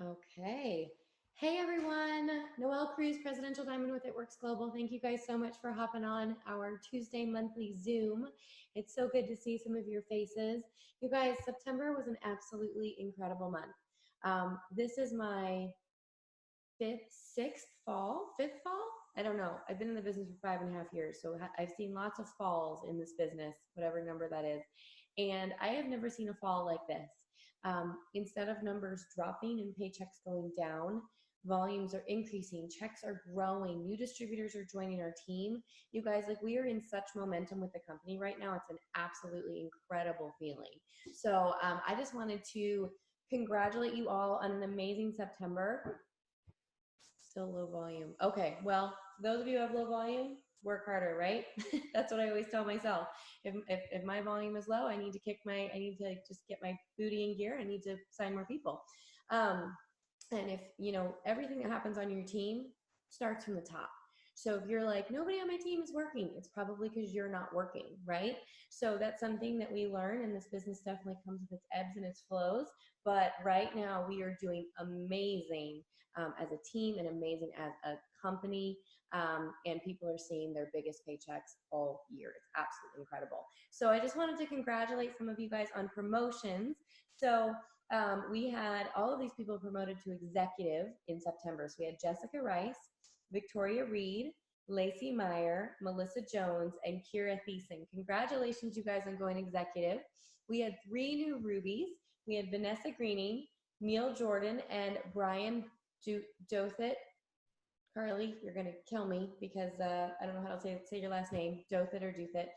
Okay. Hey everyone, Noelle Cruz, Presidential Diamond with It Works Global. Thank you guys so much for hopping on our Tuesday monthly Zoom. It's so good to see some of your faces. You guys, September was an absolutely incredible month. This is my fifth fall. I don't know. I've been in the business for 5.5 years, so I've seen lots of falls in this business, whatever number that is. And I have never seen a fall like this. Instead of numbers dropping and paychecks going down, volumes are increasing, checks are growing, new distributors are joining our team. You guys, like, we are in such momentum with the company right now. It's an absolutely incredible feeling. So I just wanted to congratulate you all on an amazing September. Still low volume. Okay, well, those of you who have low volume, work harder, right? That's what I always tell myself. If my volume is low, I need to just get my booty in gear. I need to sign more people. And if, everything that happens on your team starts from the top. So if you're like, nobody on my team is working, it's probably because you're not working, right? So that's something that we learn, and this business definitely comes with its ebbs and its flows. But right now, we are doing amazing as a team and amazing as a company. And people are seeing their biggest paychecks all year. It's absolutely incredible. So I just wanted to congratulate some of you guys on promotions. So we had all of these people promoted to executive in September. So we had Jessica Rice, Victoria Reed, Lacey Meyer, Melissa Jones, and Kira Thiessen. Congratulations, you guys, on going executive. We had 3 new rubies. We had Vanessa Greening, Neil Jordan, and Brian Dothit. Carly, you're going to kill me because I don't know how to say your last name, Dothit or Dothit.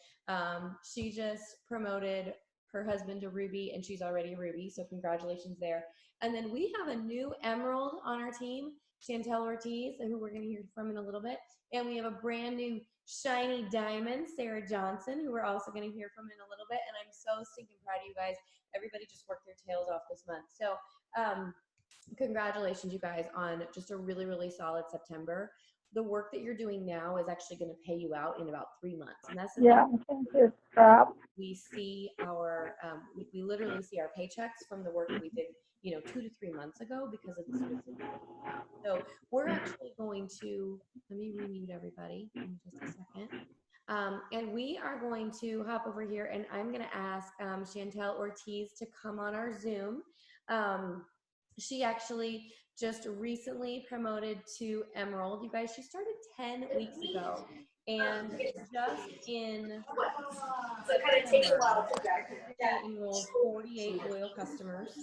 She just promoted her husband to Ruby, and she's already a Ruby, so congratulations there. And then we have a new Emerald on our team, Chantel Ortiz, who we're going to hear from in a little bit. And we have a brand new shiny diamond, Sarah Johnson, who we're also going to hear from in a little bit. And I'm so stinking proud of you guys. Everybody just worked their tails off this month. So congratulations, you guys, on just a really, really solid September. The work that you're doing now is actually going to pay you out in about 3 months, and that's the Yeah, thank you. Stop. we see our we literally see our paychecks from the work that we did 2 to 3 months ago because of the Swift. So we're actually going to let me remute everybody in just a second. And we are going to hop over here, and I'm going to ask Chantel Ortiz to come on our Zoom. She actually just recently promoted to Emerald. You guys, she started 10 weeks ago. And just in September, she enrolled 48 loyal customers.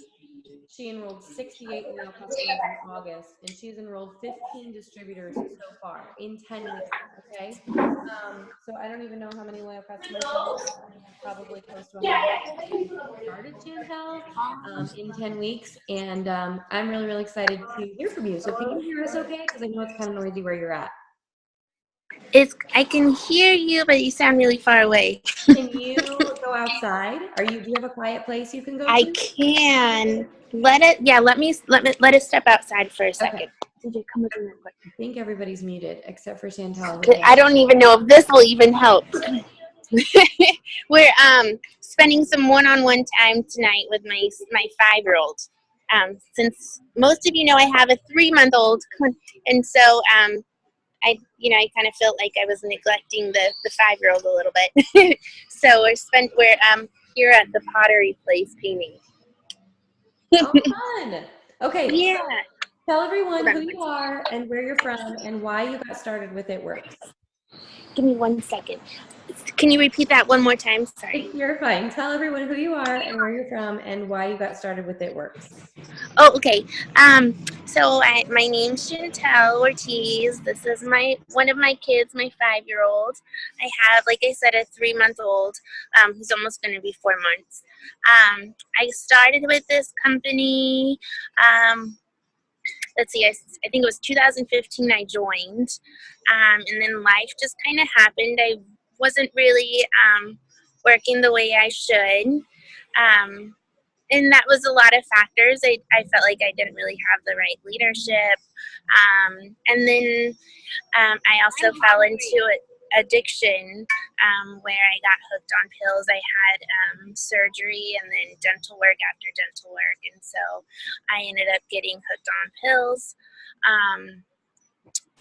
She enrolled 68 loyal customers in August, and she's enrolled 15 distributors so far in 10 weeks. Okay. So I don't even know how many loyal customers she has. Probably close to 100 since she started Chantel in 10 weeks. And I'm really, really excited to hear from you. So can you hear us okay? Because I know it's kind of noisy where you're at. I can hear you, but you sound really far away. Can you go outside? Do you have a quiet place you can go to? I can. Let us step outside for a second. Okay. Come with me real quick. I think everybody's muted except for Chantel. I don't even know if this will even help. We're spending some one-on-one time tonight with my 5-year-old. Since most of you know, I have a 3-month-old, and so I kind of felt like I was neglecting the 5-year-old a little bit. So we're here at the pottery place painting. Oh, fun. Okay. Yeah. Tell everyone who you are and where you're from and why you got started with It Works. Give me 1 second. Can you repeat that one more time? Sorry. You're fine. Tell everyone who you are and where you're from and why you got started with It Works. Oh, okay. So my name's Chantel Ortiz. This is one of my kids, my 5-year-old. I have, like I said, a 3-month-old who's almost going to be 4 months. I started with this company. Let's see, I think it was 2015 I joined. And then life just kind of happened. I wasn't really working the way I should. And that was a lot of factors. I felt like I didn't really have the right leadership. And then I also fell into it. addiction, where I got hooked on pills. I had surgery and then dental work after dental work, and so I ended up getting hooked on pills,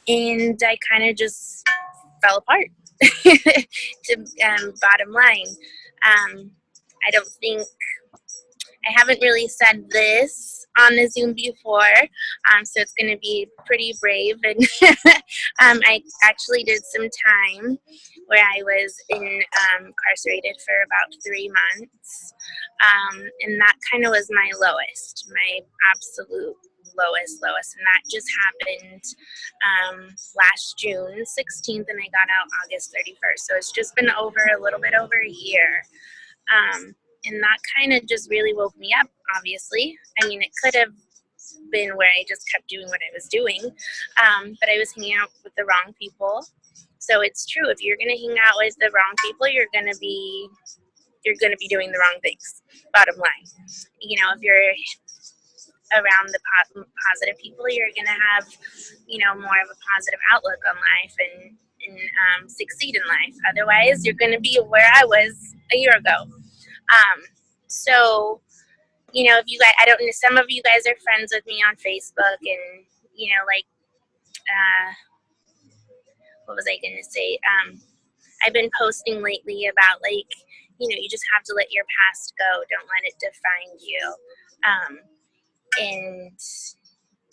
and I kind of just fell apart. To bottom line, I don't think I haven't really said this on the Zoom before, so it's going to be pretty brave. And I actually did some time where I was incarcerated for about 3 months, and that kind of was my lowest, my absolute lowest, and that just happened last June 16th, and I got out August 31st. So it's just been a little bit over a year. And that kind of just really woke me up, obviously. I mean, it could have been where I just kept doing what I was doing, but I was hanging out with the wrong people. So it's true, if you're going to hang out with the wrong people, you're going to be doing the wrong things, bottom line. You know, if you're around the positive people, you're going to have, you know, more of a positive outlook on life and succeed in life. Otherwise, you're going to be where I was a year ago. So, you know, if you guys, I don't know, some of you guys are friends with me on Facebook, and, you know, like, what was I going to say? I've been posting lately about, like, you know, you just have to let your past go. Don't let it define you. And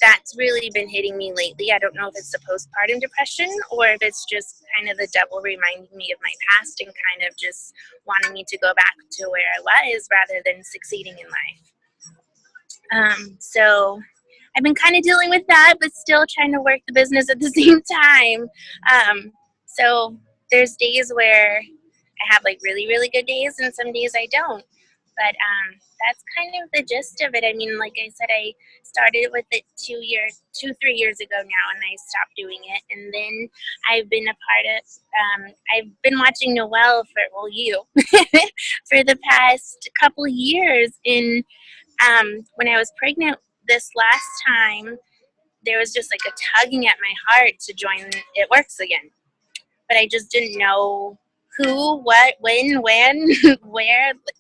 that's really been hitting me lately. I don't know if it's the postpartum depression or if it's just kind of the devil reminding me of my past and kind of just wanting me to go back to where I was rather than succeeding in life. So I've been kind of dealing with that, but still trying to work the business at the same time. So there's days where I have like really, really good days and some days I don't. But that's kind of the gist of it. I mean, like I said, I started with it 3 years ago now, and I stopped doing it. And then I've been a part of, I've been watching Noelle for the past couple years. And when I was pregnant this last time, there was just like a tugging at my heart to join It Works again. But I just didn't know who, what, when, where,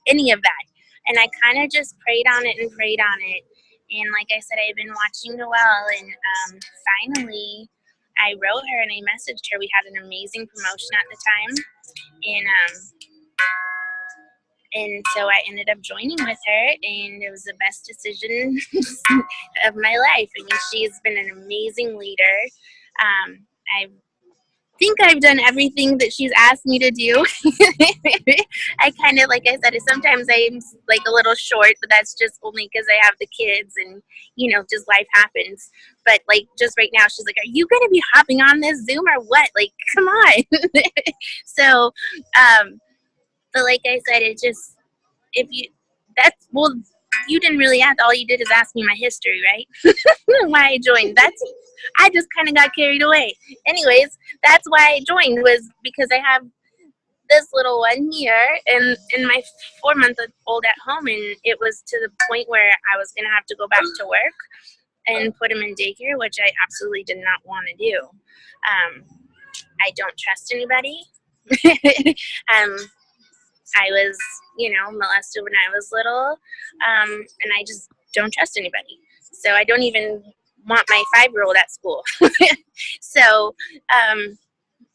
any of that. And I kind of just prayed on it. And like I said, I've been watching Noelle, and finally I wrote her and I messaged her. We had an amazing promotion at the time. And so I ended up joining with her, and it was the best decision of my life. I mean, she's been an amazing leader. I think I've done everything that she's asked me to do. I kind of, like I said, sometimes I'm like a little short, but that's just only because I have the kids and, you know, just life happens. But like just right now, she's like, are you going to be hopping on this Zoom or what? Like, come on. So, but like I said, it just, you didn't really ask. All you did is ask me my history, right? Why I joined. I just kind of got carried away. Anyways, that's why I joined, was because I have this little one here and my 4-month-old at home, and it was to the point where I was going to have to go back to work and put him in daycare, which I absolutely did not want to do. I don't trust anybody. I was, you know, molested when I was little, and I just don't trust anybody. So I don't even want my 5-year-old at school. So,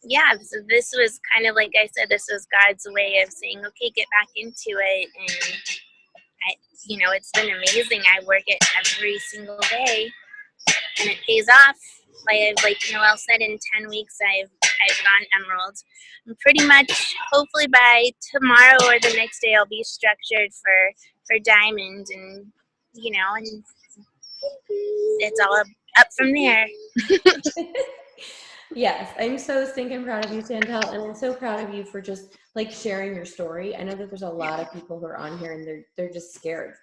yeah, so this was kind of, like I said, this was God's way of saying, okay, get back into it. And, you know, it's been amazing. I work it every single day, and it pays off. Like Noelle said, in 10 weeks, I've gone Emerald. And pretty much, hopefully by tomorrow or the next day, I'll be structured for Diamond, and, you know, and it's all up from there. Yes, I'm so stinking proud of you, Chantel, and I'm so proud of you for just like sharing your story. I know that there's a lot of people who are on here and they're just scared.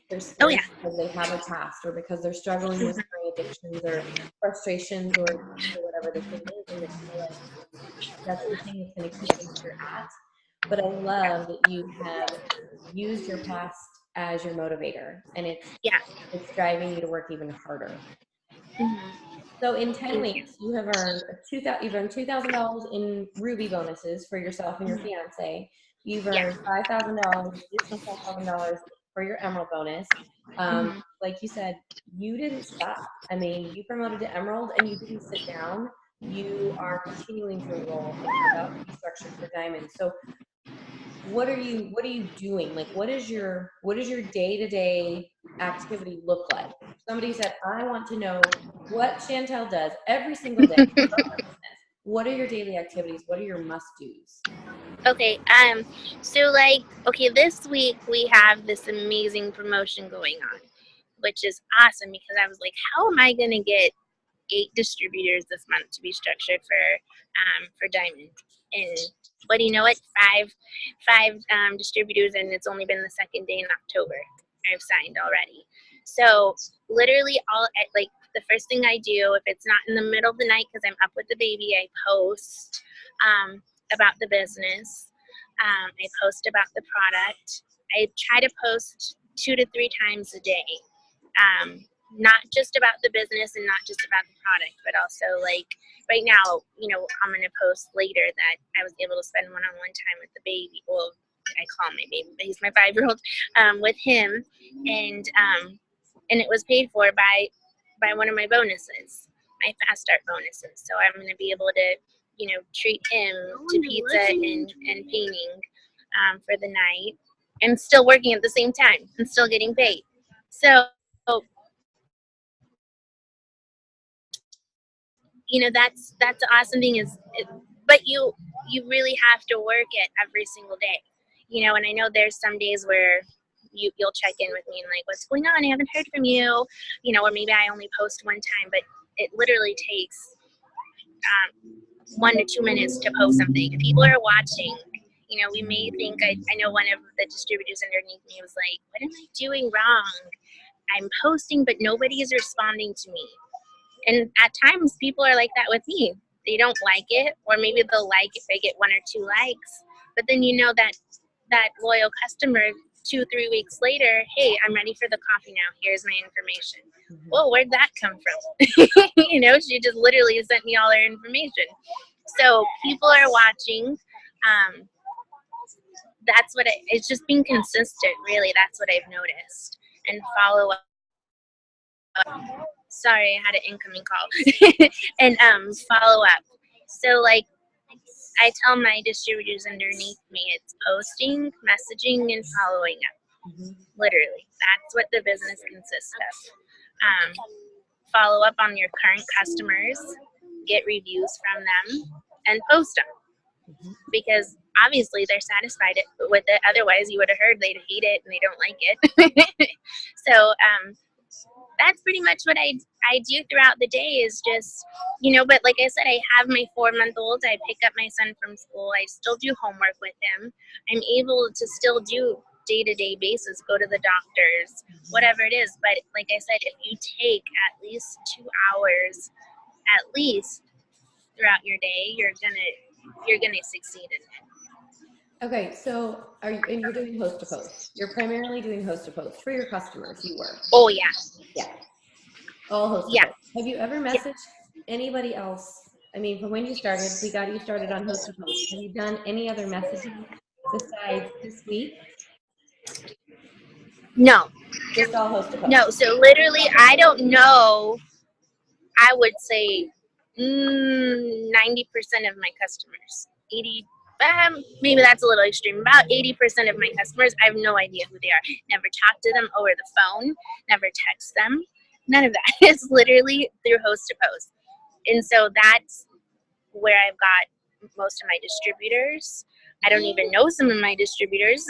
They're scared because they have a past, or because they're struggling with addictions or frustrations or whatever the thing is, and they feel like that's the thing that's going to keep them where you're at. But I love that you have used your past as your motivator, and it's driving you to work even harder. Mm-hmm. So in 10 Thank you. weeks, you have earned you've earned $2,000 in Ruby bonuses for yourself and your fiance. You've Yeah. earned $5,000, additional $5,000 for your Emerald bonus. Mhm. Like you said, you didn't stop. I mean, you promoted to Emerald and you didn't sit down. You are continuing to enroll and you're about to be structured for Diamond. So what are you doing? Like, what is your day-to-day activity look like? Somebody said, I want to know what Chantel does every single day to grow her business. What are your daily activities? What are your must-dos? Okay, so okay, this week we have this amazing promotion going on, which is awesome because I was like, how am I gonna get 8 distributors this month to be structured for Diamond? And but you know what? Five distributors, and it's only been the second day in October. I've signed already. So literally, like the first thing I do, if it's not in the middle of the night because I'm up with the baby, I post about the business. I post about the product. I try to post 2 to 3 times a day. Not just about the business and not just about the product, but also like right now, I'm going to post later that I was able to spend one-on-one time with the baby. Well, I call him my baby, but he's my 5-year-old, with him. And it was paid for by one of my bonuses, my fast start bonuses. So I'm going to be able to, treat him to pizza and painting for the night and still working at the same time and still getting paid. So, that's the awesome thing but you really have to work it every single day, and I know there's some days where you'll check in with me and like, what's going on? I haven't heard from you, or maybe I only post one time, but it literally takes 1 to 2 minutes to post something. If people are watching, we may think, I know one of the distributors underneath me was like, what am I doing wrong? I'm posting, but nobody is responding to me. And at times people are like that with me. They don't like it, or maybe they'll like if they get 1 or 2 likes. But then that loyal customer 2-3 weeks later, hey, I'm ready for the coffee now. Here's my information. Mm-hmm. Whoa, where'd that come from? She just literally sent me all her information. So people are watching. That's what it's just being consistent, really. That's what I've noticed. And follow up. Sorry, I had an incoming call. And follow up. So like I tell my distributors underneath me, it's posting, messaging, and following up. Mm-hmm. Literally, that's what the business consists of. Follow up on your current customers, get reviews from them, and post them. Mm-hmm. Because obviously they're satisfied with it. Otherwise, you would have heard they'd hate it and they don't like it. So that's pretty much what I do throughout the day is just, but like I said, I have my 4-month-old. I pick up my son from school. I still do homework with him. I'm able to still do day-to-day basis, go to the doctors, whatever it is. But like I said, if you take at least 2 hours, at least throughout your day, you're gonna succeed in it. Okay, so and you're doing host to post. You're primarily doing host to post for your customers. You were. Oh yeah. Yeah. All host to Yeah. post. Have you ever messaged anybody else? I mean, from when you started, we got you started on host to post. Have you done any other messaging besides this week? No. Just all host to post. No. So literally, I don't know. I would say 90% of my customers, 80, maybe that's a little extreme. About 80% of my customers, I have no idea who they are. Never talk to them over the phone, never text them, none of that. It's literally through host to post. And so that's where I've got most of my distributors. I don't even know some of my distributors.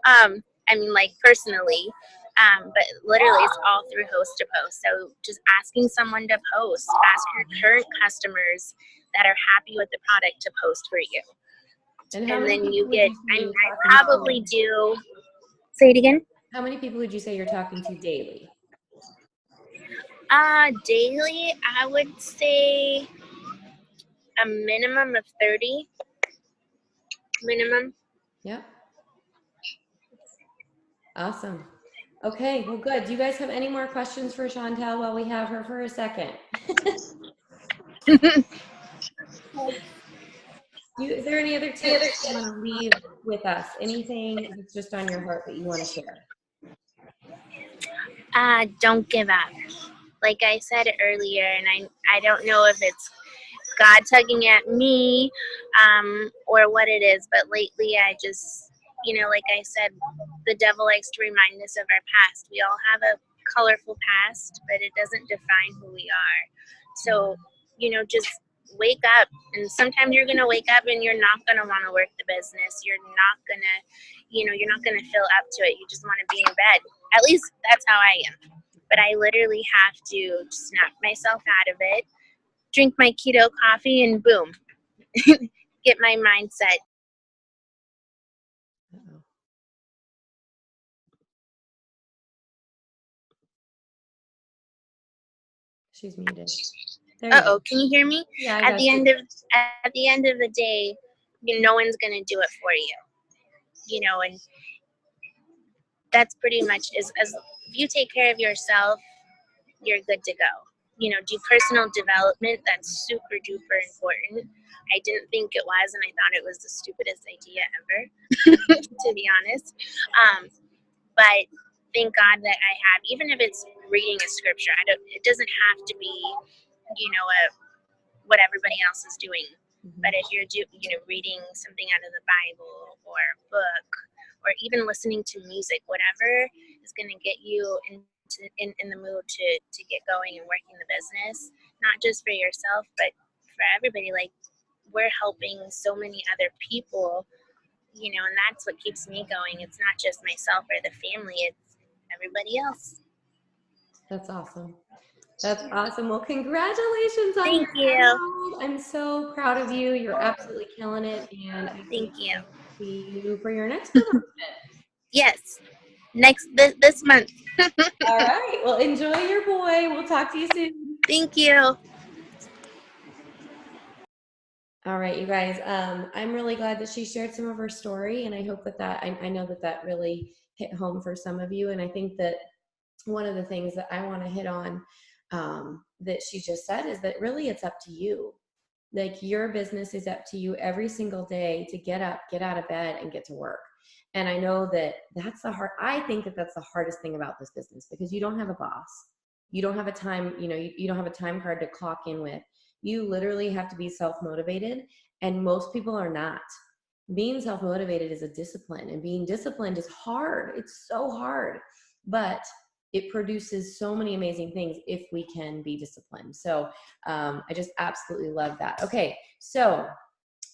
I mean, like personally. But literally it's all through host to post. So just asking someone to post, ask your current customers that are happy with the product to post for you. And then you get, I probably do, say it again. How many people would you say you're talking to daily? Daily, I would say a minimum of 30. Minimum. Yep. Awesome. Okay, well, good. Do you guys have any more questions for Chantel while we have her for a second? Is there any other tips you want to leave with us? Anything that's just on your heart that you want to share? Don't give up. Like I said earlier, and I don't know if it's God tugging at me or what it is, but lately I just, like I said, the devil likes to remind us of our past. We all have a colorful past, but it doesn't define who we are. So, just wake up. And sometimes you're going to wake up and you're not going to want to work the business. You're not going to, you're not going to feel up to it. You just want to be in bed. At least that's how I am. But I literally have to snap myself out of it, drink my keto coffee, and boom, get my mindset. Uh-oh. She's muted. There you go. Can you hear me? Yeah, I At got the you. end of the day, no one's gonna do it for you. And that's pretty much as if you take care of yourself, you're good to go. Do personal development. That's super duper important. I didn't think it was, and I thought it was the stupidest idea ever, to be honest. But thank God that I have, even if it's reading a scripture. It doesn't have to be, what everybody else is doing. Mhm. But if you're reading something out of the Bible or a book, or even listening to music, whatever is going to get you in the mood to get going and working the business, not just for yourself, but for everybody. Like, we're helping so many other people, and that's what keeps me going. It's not just myself or the family, it's everybody else. That's awesome. That's awesome. Well, congratulations on Thank your you. 10-year-old. I'm so proud of you. You're absolutely killing it. And I Thank you. see you for your next promotion. Yes, this month. All right. Well, enjoy your boy. We'll talk to you soon. Thank you. All right, you guys. I'm really glad that she shared some of her story, and I hope that I know that really hit home for some of you. And I think that one of the things that I want to hit on that she just said is that really it's up to you. Like, your business is up to you every single day to get up, get out of bed, and get to work. And I know that I think that that's the hardest thing about this business, because you don't have a boss. You don't have a time, you don't have a time card to clock in with. You literally have to be self-motivated, and most people are not. Being self-motivated is a discipline, and being disciplined is hard. It's so hard, but it produces so many amazing things if we can be disciplined. So I just absolutely love that. Okay, so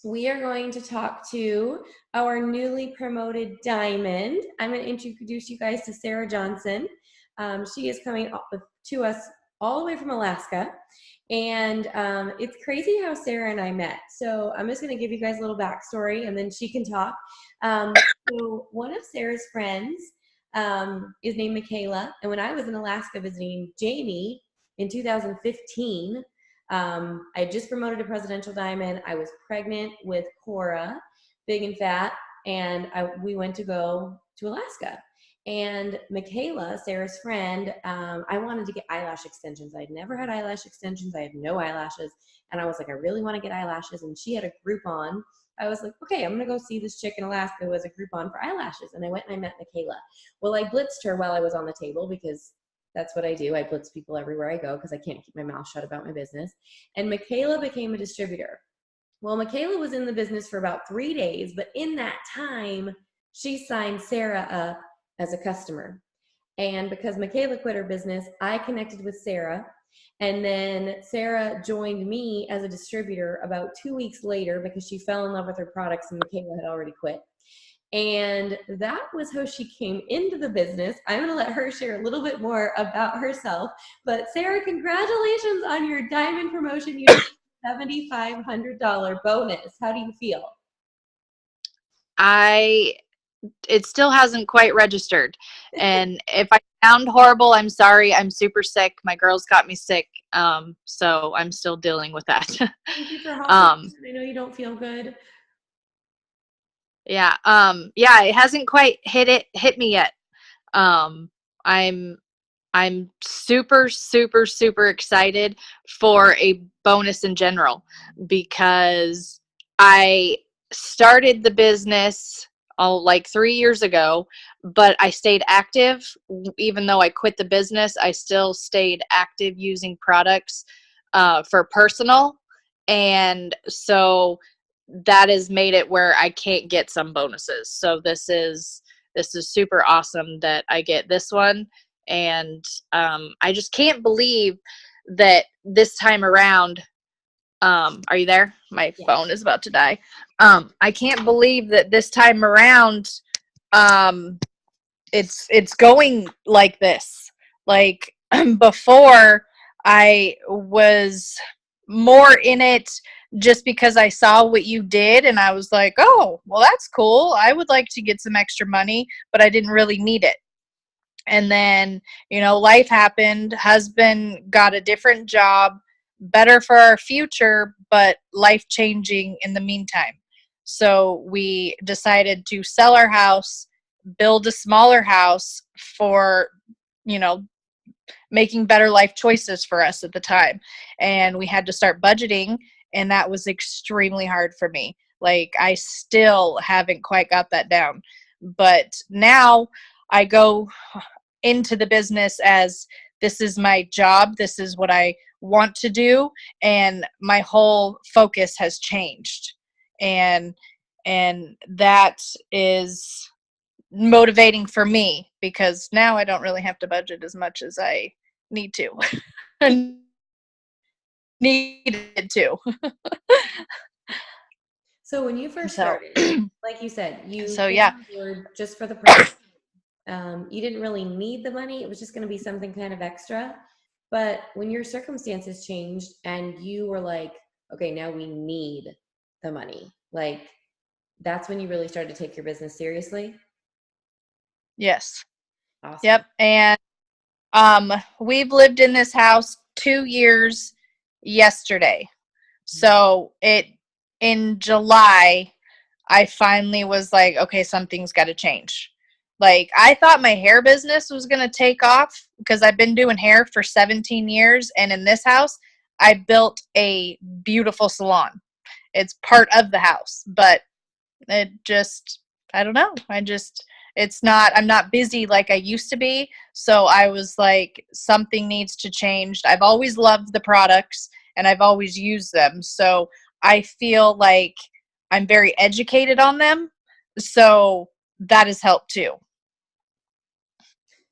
we are going to talk to our newly promoted diamond. I'm going to introduce you guys to Sarah Johnson. She is coming to us all the way from Alaska. And it's crazy how Sarah and I met. So I'm just going to give you guys a little backstory, and then she can talk. So one of Sarah's friends is named Michaela. And when I was in Alaska visiting Jamie in 2015, I had just promoted to Presidential Diamond. I was pregnant with Cora, big and fat, and we went to go to Alaska. And Michaela, Sarah's friend, I wanted to get eyelash extensions. I'd never had eyelash extensions. I had no eyelashes. And I was like, I really want to get eyelashes. And she had a Groupon. I was like, okay, I'm going to go see this chick in Alaska who has a Groupon for eyelashes. And I went and I met Michaela. Well, I blitzed her while I was on the table, because that's what I do. I blitz people everywhere I go because I can't keep my mouth shut about my business. And Michaela became a distributor. Well, Michaela was in the business for about 3 days, but in that time, she signed Sarah up as a customer. And because Michaela quit her business, I connected with Sarah. And then Sarah joined me as a distributor about 2 weeks later, because she fell in love with her products and Michaela had already quit. And that was how she came into the business. I'm going to let her share a little bit more about herself. But Sarah, congratulations on your diamond promotion. You got a $7,500 bonus. How do you feel? It still hasn't quite registered. And if I sound horrible, I'm sorry. I'm super sick. My girls got me sick. So I'm still dealing with that. Thank you for helping. I know you don't feel good. Yeah. It hasn't quite hit me yet. I'm super, super, super excited for a bonus in general because I started the business like 3 years ago, but I stayed active. Even though I quit the business, I still stayed active using products for personal. And so that has made it where I can't get some bonuses. So this is super awesome that I get this one. And I just can't believe that this time around, are you there? My phone is about to die. I can't believe that this time around, it's going like this. Like before, I was more in it just because I saw what you did and I was like, oh, well, that's cool. I would like to get some extra money, but I didn't really need it. And then, life happened. Husband got a different job, better for our future, but life changing in the meantime. So we decided to sell our house, build a smaller house for, making better life choices for us at the time. And we had to start budgeting, and that was extremely hard for me. Like, I still haven't quite got that down. But now I go into the business as this is my job, this is what I want to do, and my whole focus has changed. And that is motivating for me because now I don't really have to budget as much as I need to. Needed to. So when you first started, like you said, you were just for the price. You didn't really need the money. It was just going to be something kind of extra. But when your circumstances changed and you were like, okay, now we need the money, like that's when you really started to take your business seriously? Yes. Awesome. Yep. And we've lived in this house 2 years yesterday. So in July, I finally was like, okay, something's got to change. Like, I thought my hair business was going to take off because I've been doing hair for 17 years. And in this house, I built a beautiful salon. It's part of the house, but it just, I don't know. I'm not busy like I used to be. So I was like, something needs to change. I've always loved the products and I've always used them. So I feel like I'm very educated on them. So that has helped too.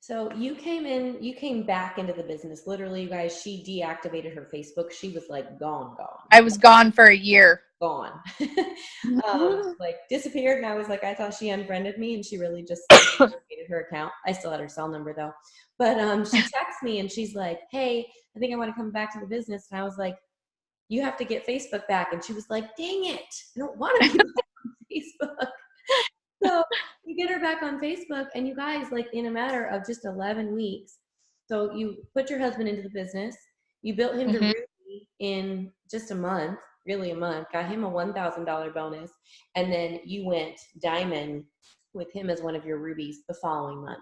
So you came back into the business. Literally, you guys, she deactivated her Facebook. She was like gone. I was gone for a year. Gone. Like disappeared. And I was like, I thought she unfriended me and she really just deleted her account. I still had her cell number though. But she texted me and she's like, hey, I think I want to come back to the business. And I was like, you have to get Facebook back. And she was like, dang it, I don't want to be back on Facebook. So you get her back on Facebook, and you guys, like in a matter of just 11 weeks, so you put your husband into the business, you built him to Ruby in just a month, got him a $1,000 bonus, and then you went diamond with him as one of your rubies the following month.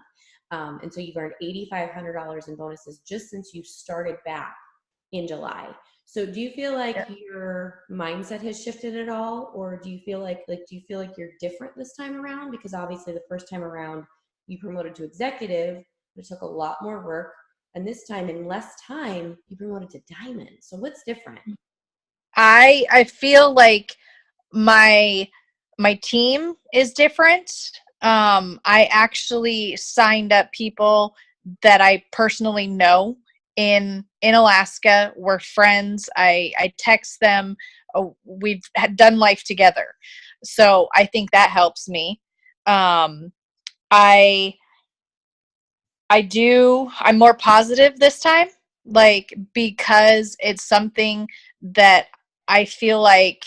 And so you've earned $8,500 in bonuses just since you started back in July. So do you feel like your mindset has shifted at all? Or do you feel like you're different this time around? Because obviously the first time around you promoted to executive, but it took a lot more work. And this time in less time, you promoted to diamond. So what's different? I feel like my team is different. I actually signed up people that I personally know in Alaska. We're friends. I text them. We've done life together. So I think that helps me. I'm more positive this time, like, because it's something that I feel like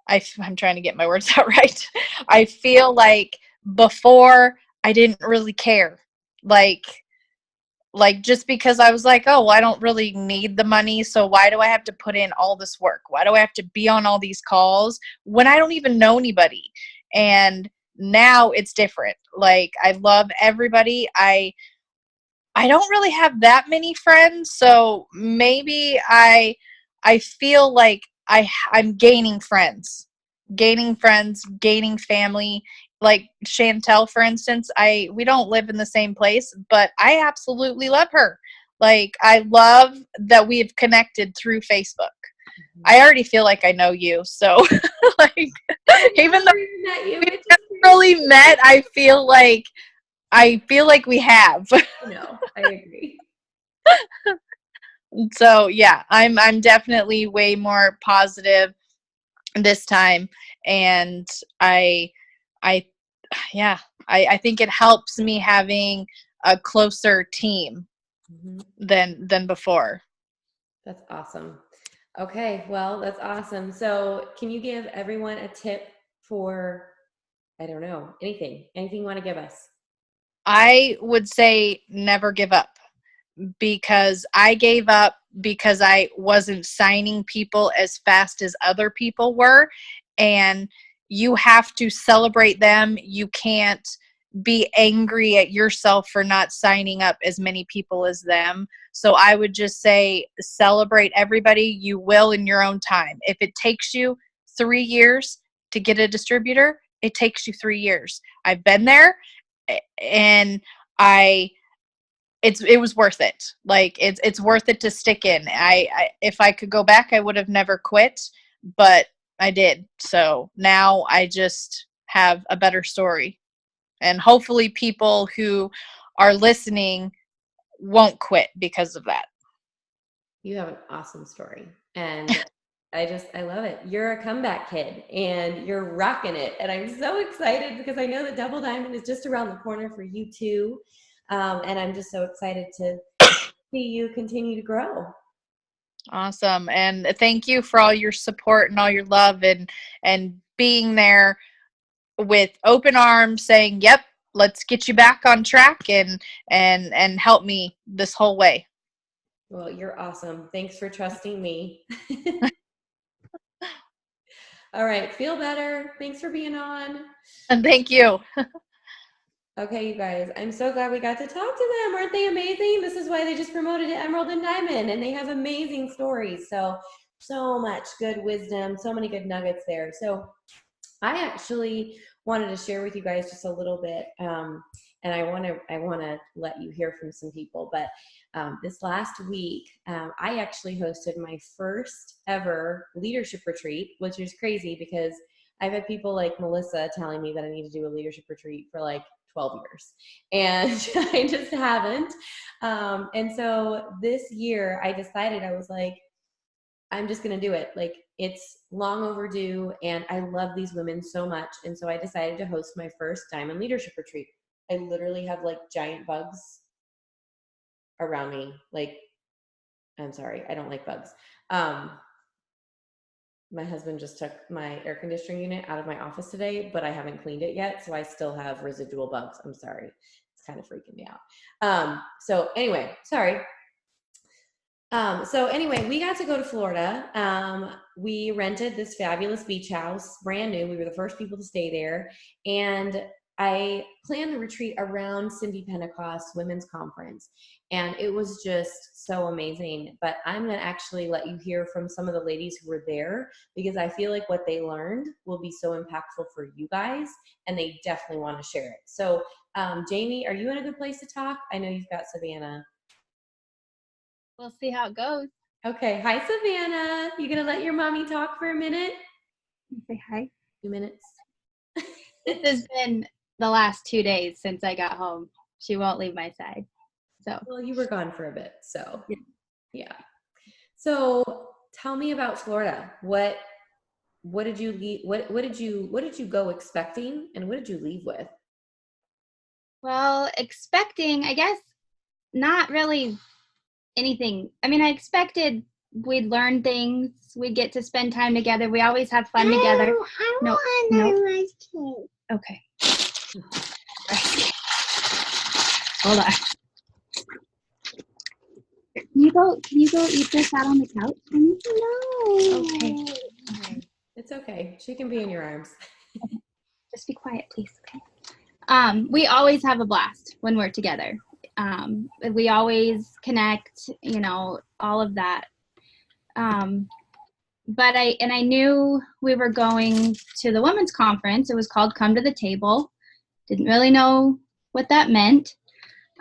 I'm trying to get my words out right. I feel like before I didn't really care. Like just because I was like, oh, well, I don't really need the money, so why do I have to put in all this work? Why do I have to be on all these calls when I don't even know anybody? And now it's different. Like, I love everybody. I don't really have that many friends, so maybe I feel like I'm gaining friends, gaining family. Like Chantel, for instance, we don't live in the same place, but I absolutely love her. Like, I love that we've connected through Facebook. I already feel like I know you, so like, even though Met you, we it's haven't really met, I feel like we have. no, I agree. So yeah, I'm definitely way more positive this time, and I yeah, I think it helps me having a closer team Mhm. than before. That's awesome. Okay, well, that's awesome. So, can you give everyone a tip for, I don't know, anything you want to give us? I would say never give up, because I gave up because I wasn't signing people as fast as other people were. And you have to celebrate them. You can't be angry at yourself for not signing up as many people as them. So I would just say celebrate everybody. You will in your own time. If it takes you 3 years to get a distributor, it takes you 3 years. I've been there, and it was worth it. Like, it's worth it to stick in. If I could go back, I would have never quit, but I did. So now I just have a better story, and hopefully people who are listening won't quit because of that. You have an awesome story. And I love it. You're a comeback kid and you're rocking it. And I'm so excited because I know that Double Diamond is just around the corner for you too. And I'm just so excited to see you continue to grow. Awesome. And thank you for all your support and all your love, and being there with open arms, saying, "Yep, let's get you back on track," and help me this whole way. Well, you're awesome. Thanks for trusting me. All right. Feel better. Thanks for being on. And thank you. Okay, you guys, I'm so glad we got to talk to them. Aren't they amazing? This is why they just promoted it Emerald and Diamond, and they have amazing stories. So much good wisdom, so many good nuggets there. So I actually wanted to share with you guys just a little bit, and I want to let you hear from some people. But this last week, I actually hosted my first ever leadership retreat, which is crazy because I've had people like Melissa telling me that I need to do a leadership retreat for like 12 years, and I just haven't. And so this year, I decided, I was like, I'm just going to do it. Like, it's long overdue, and I love these women so much. And so I decided to host my first Diamond Leadership Retreat. I literally have like giant bugs around me. Like, I'm sorry, I don't like bugs. My husband just took my air conditioning unit out of my office today, but I haven't cleaned it yet, so I still have residual bugs. I'm sorry. It's kind of freaking me out. So anyway, sorry. So anyway, we got to go to Florida. We rented this fabulous beach house, brand new. We were the first people to stay there. And I planned the retreat around Cindy Pentecost Women's Conference. And it was just so amazing. But I'm going to actually let you hear from some of the ladies who were there, because I feel like what they learned will be so impactful for you guys, and they definitely want to share it. So Jamie, are you in a good place to talk? I know you've got Savannah. We'll see how it goes. Okay. Hi, Savannah. You gonna let your mommy talk for a minute? Say hi. 2 minutes. This has been the last 2 days since I got home. She won't leave my side. So Well, you were gone for a bit, so yeah. So tell me about Florida. What did you leave? What did you go expecting, and what did you leave with? well, expecting, I guess, not really anything. I mean, I expected we'd learn things, we'd get to spend time together. We always have fun together. No. Okay. Hold on. Can you go eat this out on the couch? No. Okay. It's okay. She can be in your arms. just be quiet, please. Okay. We always have a blast when we're together. We always connect, you know, all of that. But I knew we were going to the women's conference. It was called Come to the Table. Didn't really know what that meant.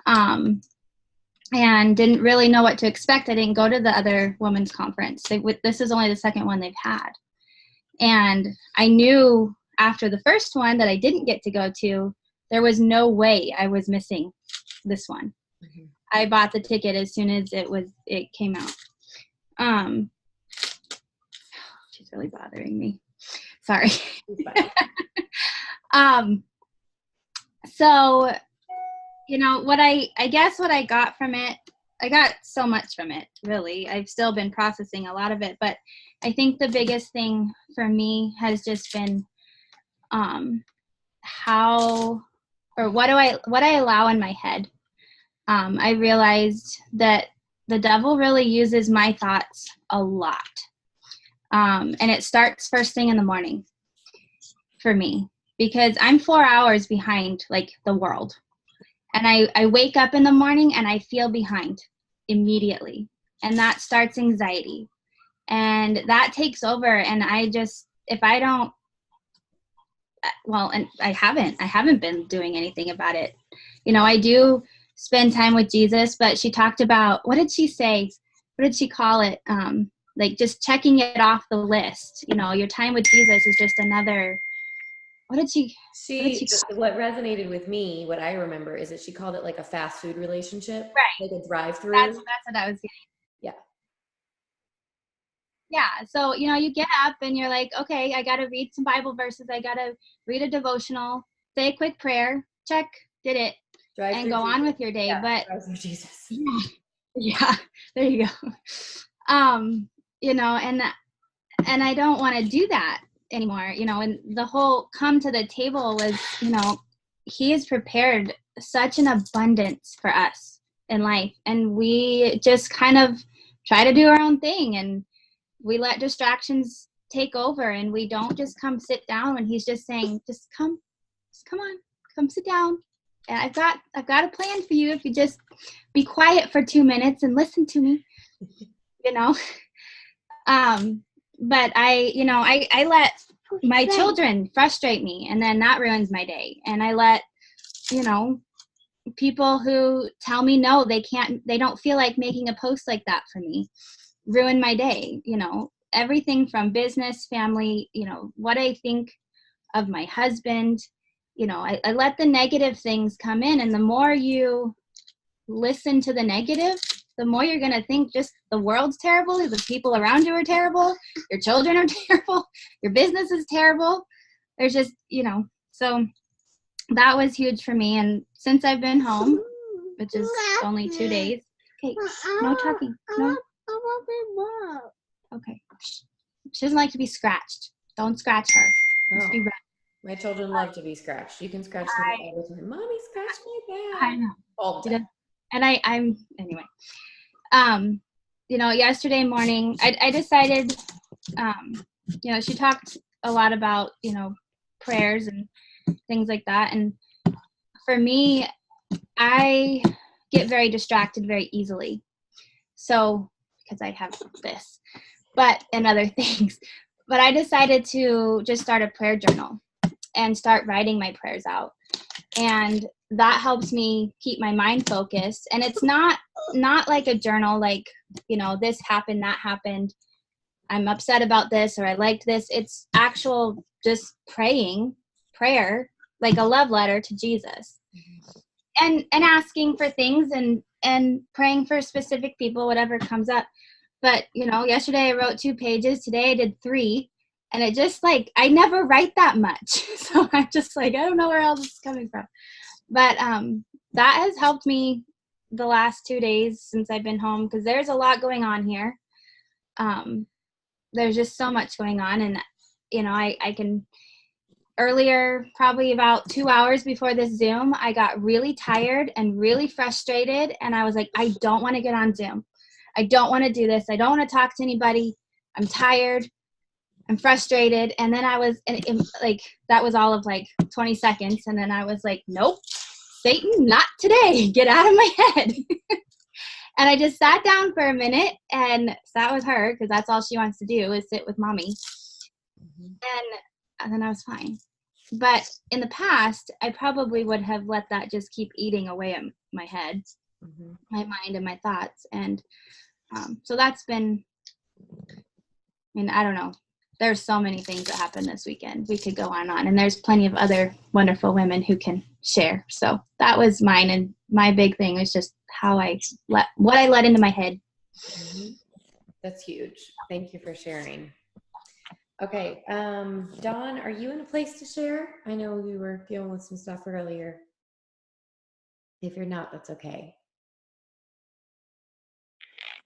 And didn't really know what to expect. I didn't go to the other women's conference. This is only the second one they've had. And I knew after the first one that I didn't get to go to, there was no way I was missing this one. Mm-hmm. I bought the ticket as soon as it came out. She's really bothering me. Sorry. So, you know, what I guess what I got from it, I got so much from it, really. I've still been processing a lot of it, but I think the biggest thing for me has just been what I allow in my head. I realized that the devil really uses my thoughts a lot. And it starts first thing in the morning for me, because I'm 4 hours behind like the world. And I wake up in the morning and I feel behind immediately. And that starts anxiety. And that takes over. And I just, if I don't, well, and I haven't been doing anything about it. You know, I do spend time with Jesus, but she talked about, what did she say? What did she call it? Like just checking it off the list. You know, your time with Jesus is just another, what resonated with me, what I remember is that she called it like a fast food relationship. Right. Like a drive-through. That's what I was getting. Yeah. Yeah. So, you know, you get up and you're like, okay, I got to read some Bible verses. I got to read a devotional, say a quick prayer, check, did it, and go on with your day. Yeah, but Jesus. Yeah, there you go. You know, and I don't want to do that anymore, you know, and the whole come to the table was, you know, he has prepared such an abundance for us in life, and we just kind of try to do our own thing, and we let distractions take over, and we don't just come sit down when he's just saying, just come on, come sit down. And I've got a plan for you if you just be quiet for 2 minutes and listen to me, you know. But I let my children frustrate me, and then that ruins my day. And I let, you know, people who tell me no, they don't feel like making a post like that for me, ruin my day. You know, everything from business, family, you know, what I think of my husband, you know, I let the negative things come in, and the more you listen to the negative, the more you're going to think just the world's terrible, the people around you are terrible, your children are terrible, your business is terrible. There's just, you know, so that was huge for me. And since I've been home, which is only 2 days, okay, no talking, no. Okay. She doesn't like to be scratched. Don't scratch her. Just be right. My children love to be scratched. You can scratch them all the time. Mommy, scratch my back. I know. All the time. And I'm anyway. You know, yesterday morning, I decided, you know, she talked a lot about, you know, prayers and things like that. And for me, I get very distracted very easily. So, because I have this, and other things. But I decided to just start a prayer journal and start writing my prayers out. And that helps me keep my mind focused. And it's not like a journal, like, you know, this happened, that happened, I'm upset about this, or I liked this. It's actual just prayer, like a love letter to Jesus, and asking for things and praying for specific people, whatever comes up. But, you know, yesterday I wrote 2 pages. Today I did 3. And it just, like, I never write that much. So I'm just like, I don't know where else it's coming from. But that has helped me the last 2 days since I've been home, because there's a lot going on here. There's just so much going on. And, you know, I can, earlier, probably about 2 hours before this Zoom, I got really tired and really frustrated. And I was like, I don't want to get on Zoom. I don't want to do this. I don't want to talk to anybody. I'm tired. I'm frustrated. And then I was like, that was all of like 20 seconds. And then I was like, nope, Satan, not today. Get out of my head. And I just sat down for a minute and sat with her because that's all she wants to do is sit with mommy. And then I was fine. But in the past, I probably would have let that just keep eating away at my head, my mind and my thoughts. And so that's been, I mean, I don't know. There's so many things that happened this weekend. We could go on and on. And there's plenty of other wonderful women who can share. So that was mine. And my big thing was just how what I let into my head. That's huge. Thank you for sharing. Okay. Dawn, are you in a place to share? I know you were dealing with some stuff earlier. If you're not, that's okay.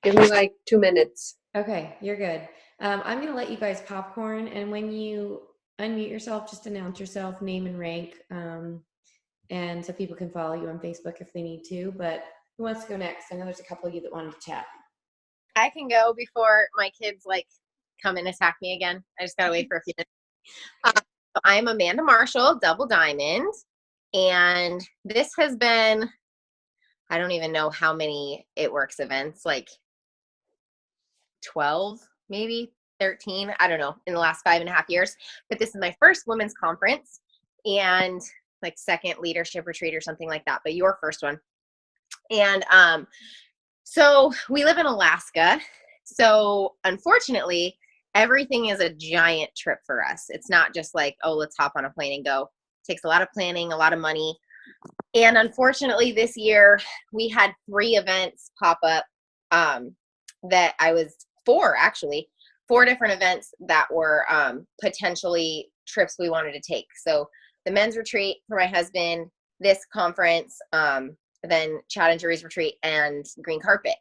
Give me like 2 minutes. Okay, you're good. I'm going to let you guys popcorn, and when you unmute yourself, just announce yourself, name and rank, and so people can follow you on Facebook if they need to. But who wants to go next? I know there's a couple of you that wanted to chat. I can go before my kids like come and attack me again. I just gotta wait for a few minutes. So I'm Amanda Marshall, Double Diamond, and this has been, I don't even know how many It Works events, like 12, maybe 13, I don't know, in the last 5.5 years. But this is my first women's conference and like second leadership retreat or something like that, but your first one. And so we live in Alaska. So unfortunately, everything is a giant trip for us. It's not just like, oh, let's hop on a plane and go. It takes a lot of planning, a lot of money. And unfortunately, this year we had 3 events pop up that I was four different events that were potentially trips we wanted to take. So the men's retreat for my husband, this conference, then Chad and Jerry's retreat, and green carpet.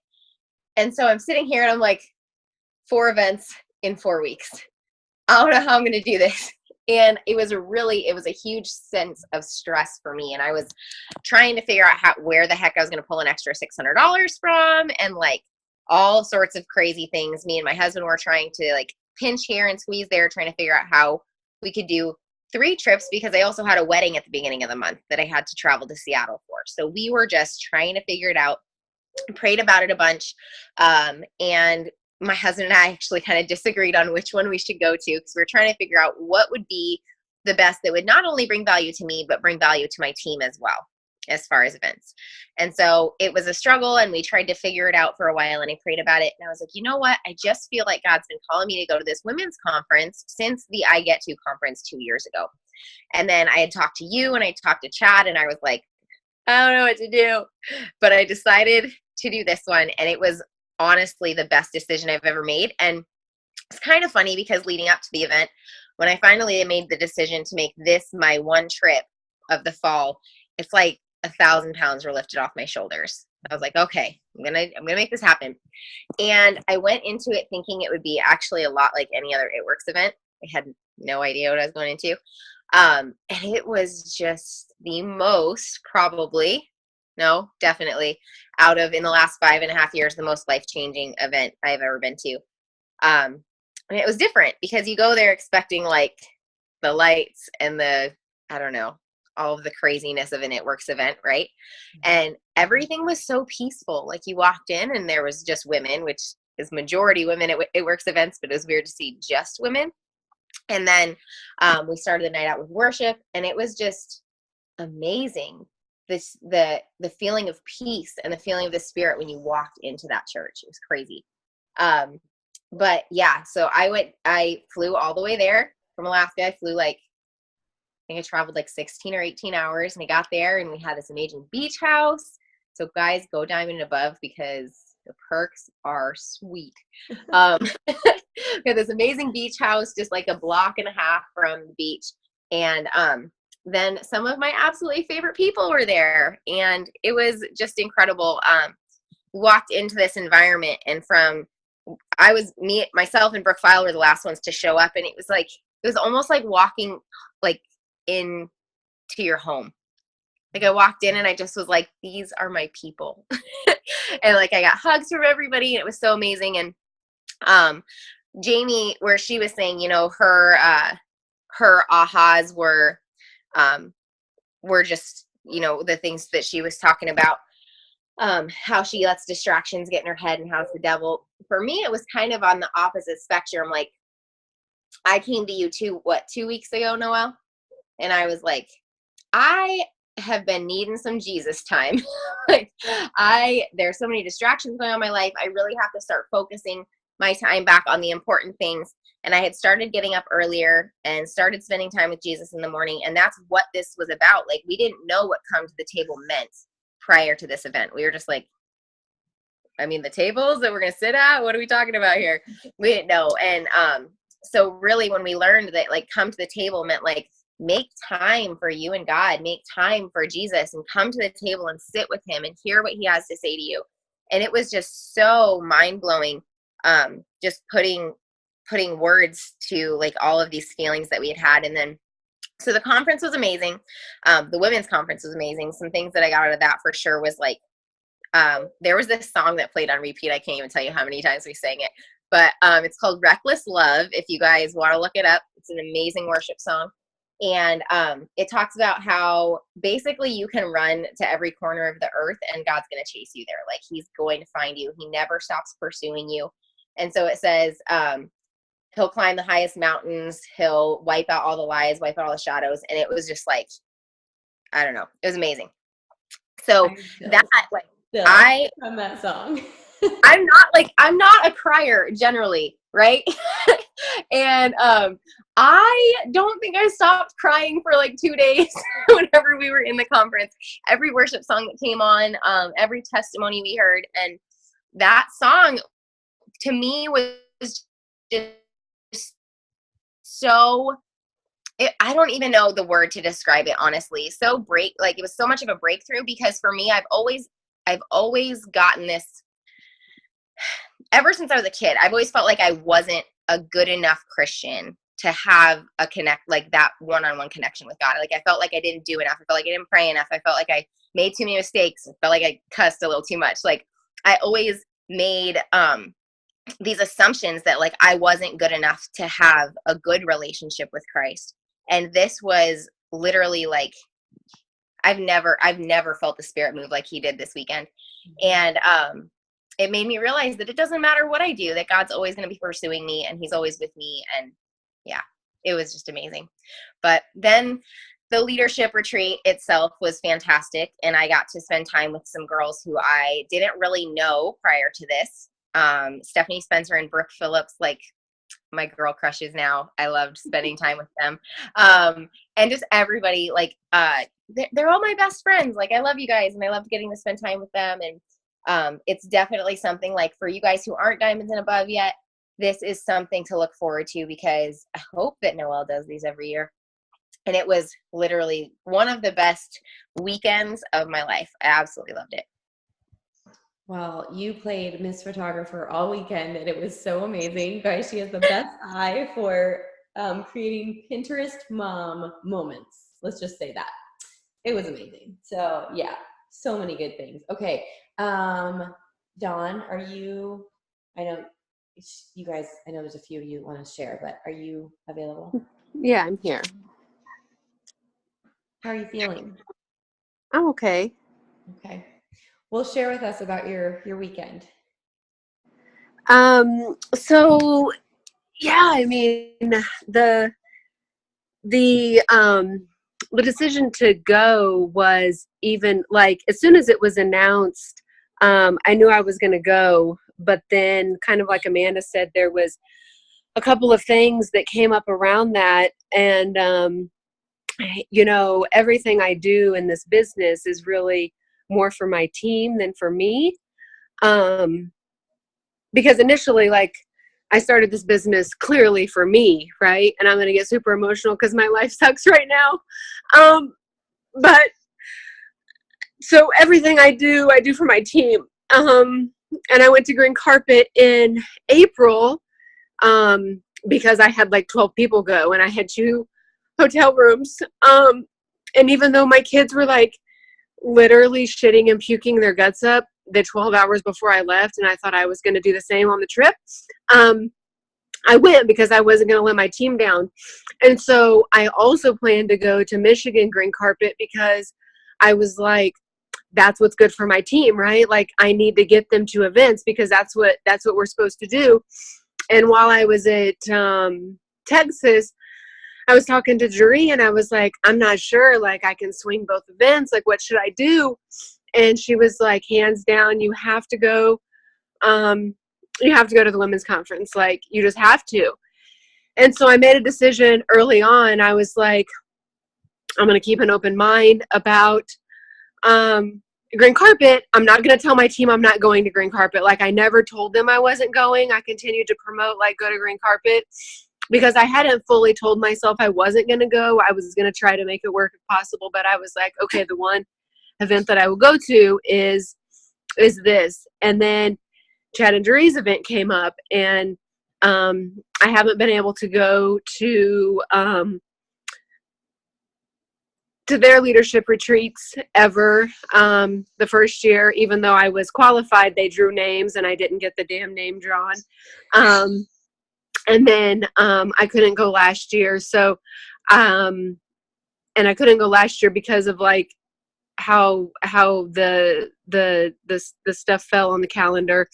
And so I'm sitting here and I'm like, 4 events in 4 weeks. I don't know how I'm going to do this. And it was a huge sense of stress for me. And I was trying to figure out where the heck I was going to pull an extra $600 from, and like all sorts of crazy things. Me and my husband were trying to like pinch here and squeeze there, trying to figure out how we could do 3 trips, because I also had a wedding at the beginning of the month that I had to travel to Seattle for. So we were just trying to figure it out, prayed about it a bunch. And my husband and I actually kind of disagreed on which one we should go to, because we were trying to figure out what would be the best that would not only bring value to me, but bring value to my team as well, as far as events. And so it was a struggle, and we tried to figure it out for a while, and I prayed about it. And I was like, you know what? I just feel like God's been calling me to go to this women's conference since the I Get To conference 2 years ago. And then I had talked to you and I talked to Chad, and I was like, I don't know what to do, but I decided to do this one. And it was honestly the best decision I've ever made. And it's kind of funny because leading up to the event, when I finally made the decision to make this my one trip of the fall, it's like 1,000 pounds were lifted off my shoulders. I was like, okay, I'm gonna make this happen. And I went into it thinking it would be actually a lot like any other It Works event. I had no idea what I was going into. And it was just the most definitely out of, in the last 5.5 years, the most life-changing event I've ever been to. And it was different because you go there expecting like the lights and I don't know, all of the craziness of an It Works event, right? And everything was so peaceful. Like you walked in and there was just women, which is majority women at It Works events, but it was weird to see just women. And then we started the night out with worship, and it was just amazing. The feeling of peace and the feeling of the Spirit when you walked into that church. It was crazy. But yeah, so I flew all the way there from Alaska. I flew I think I traveled like 16 or 18 hours, and I got there and we had this amazing beach house. So guys, go Diamond and Above because the perks are sweet. We had this amazing beach house, just like a block and a half from the beach. And then some of my absolutely favorite people were there, and it was just incredible. We walked into this environment, and myself and Brooke File were the last ones to show up, and it was almost like walking like into your home. Like I walked in and I just was like, these are my people. And like I got hugs from everybody, and it was so amazing. And Jamie, where she was saying, you know, her ahas were just, you know, the things that she was talking about, how she lets distractions get in her head and how it's the devil. For me, it was kind of on the opposite spectrum. Like, I came to you 2 weeks ago, Noelle? And I was like, I have been needing some Jesus time. Like, there's so many distractions going on in my life. I really have to start focusing my time back on the important things. And I had started getting up earlier and started spending time with Jesus in the morning. And that's what this was about. Like, we didn't know what come to the table meant prior to this event. We were just like, I mean, the tables that we're going to sit at, what are we talking about here? We didn't know. And so really when we learned that, like, come to the table meant like, make time for you and God, make time for Jesus, and come to the table and sit with him and hear what he has to say to you. And it was just so mind-blowing, just putting words to like all of these feelings that we had. And then, so the conference was amazing. The women's conference was amazing. Some things that I got out of that for sure was like, there was this song that played on repeat. I can't even tell you how many times we sang it, but it's called Reckless Love. If you guys want to look it up, it's an amazing worship song. And it talks about how basically you can run to every corner of the earth and God's going to chase you there. Like, he's going to find you. He never stops pursuing you. And so it says, he'll climb the highest mountains. He'll wipe out all the lies, wipe out all the shadows. And it was just like, I don't know. It was amazing. So that, like, from that song. I'm not a crier generally, right? And I don't think I stopped crying for like 2 days whenever we were in the conference. Every worship song that came on, every testimony we heard, and that song to me was just so, I don't even know the word to describe it, honestly. Like, it was so much of a breakthrough, because for me, I've always gotten this, ever since I was a kid, I've always felt like I wasn't a good enough Christian to have a like that one-on-one connection with God. Like, I felt like I didn't do enough. I felt like I didn't pray enough. I felt like I made too many mistakes. I felt like I cussed a little too much. Like, I always made these assumptions that like I wasn't good enough to have a good relationship with Christ. And this was literally like, I've never felt the Spirit move like he did this weekend. And it made me realize that it doesn't matter what I do, that God's always going to be pursuing me and he's always with me. And yeah, it was just amazing. But then the leadership retreat itself was fantastic. And I got to spend time with some girls who I didn't really know prior to this. Stephanie Spencer and Brooke Phillips, like my girl crushes now. I loved spending time with them. And just everybody, like, they're all my best friends. Like, I love you guys and I loved getting to spend time with them. And it's definitely something, like, for you guys who aren't Diamonds and Above yet, this is something to look forward to, because I hope that Noelle does these every year. And it was literally one of the best weekends of my life. I absolutely loved it. Well, you played Miss Photographer all weekend, and it was so amazing. Guys, she has the best eye for creating Pinterest mom moments. Let's just say that. It was amazing. So yeah, so many good things. Okay. Dawn, are you, I know you guys, I know there's a few you want to share, but are you available? Yeah, I'm here. How are you feeling? I'm okay. Okay. Well, share with us about your weekend. So yeah, I mean, the decision to go was, even like, as soon as it was announced, I knew I was going to go, but then, kind of like Amanda said, there was a couple of things that came up around that. And, you know, everything I do in this business is really more for my team than for me. Because initially, like, I started this business clearly for me, right? And I'm going to get super emotional because my life sucks right now. But so everything I do for my team. And I went to Green Carpet in April because I had like 12 people go and I had 2 hotel rooms. And even though my kids were like literally shitting and puking their guts up the 12 hours before I left, and I thought I was going to do the same on the trip, I went because I wasn't going to let my team down. And so I also planned to go to Michigan Green Carpet because I was like, that's what's good for my team, right? Like I need to get them to events because that's what we're supposed to do. And while I was at Texas, I was talking to Jeree and I was like, I'm not sure, like I can swing both events. Like, what should I do? And she was like, hands down, you have to go. You have to go to the women's conference. Like, you just have to. And so I made a decision early on. I was like, I'm going to keep an open mind about Green Carpet. I'm not going to tell my team I'm not going to Green Carpet. Like, I never told them I wasn't going. I continued to promote, like, go to Green Carpet because I hadn't fully told myself I wasn't going to go. I was going to try to make it work if possible. But I was like, okay, the one event that I will go to is this. And then Chad and Jeree's event came up, and I haven't been able to go to their leadership retreats ever. The first year, even though I was qualified, they drew names and I didn't get the damn name drawn. And then I couldn't go last year. So, and I couldn't go last year because of like how the stuff fell on the calendar.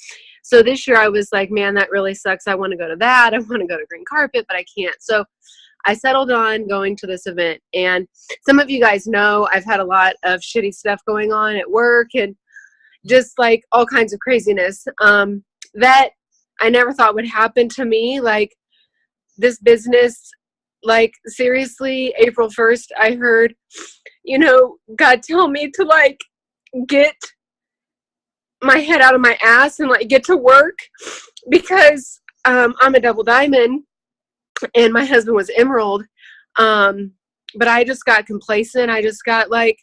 So this year I was like, man, that really sucks. I want to go to that. I want to go to Green Carpet, but I can't. So I settled on going to this event. And some of you guys know I've had a lot of shitty stuff going on at work and just like all kinds of craziness that I never thought would happen to me. Like this business, like seriously, April 1st, I heard, God tell me to like get my head out of my ass and like get to work because I'm a double diamond and my husband was emerald. But I just got complacent. I just got like,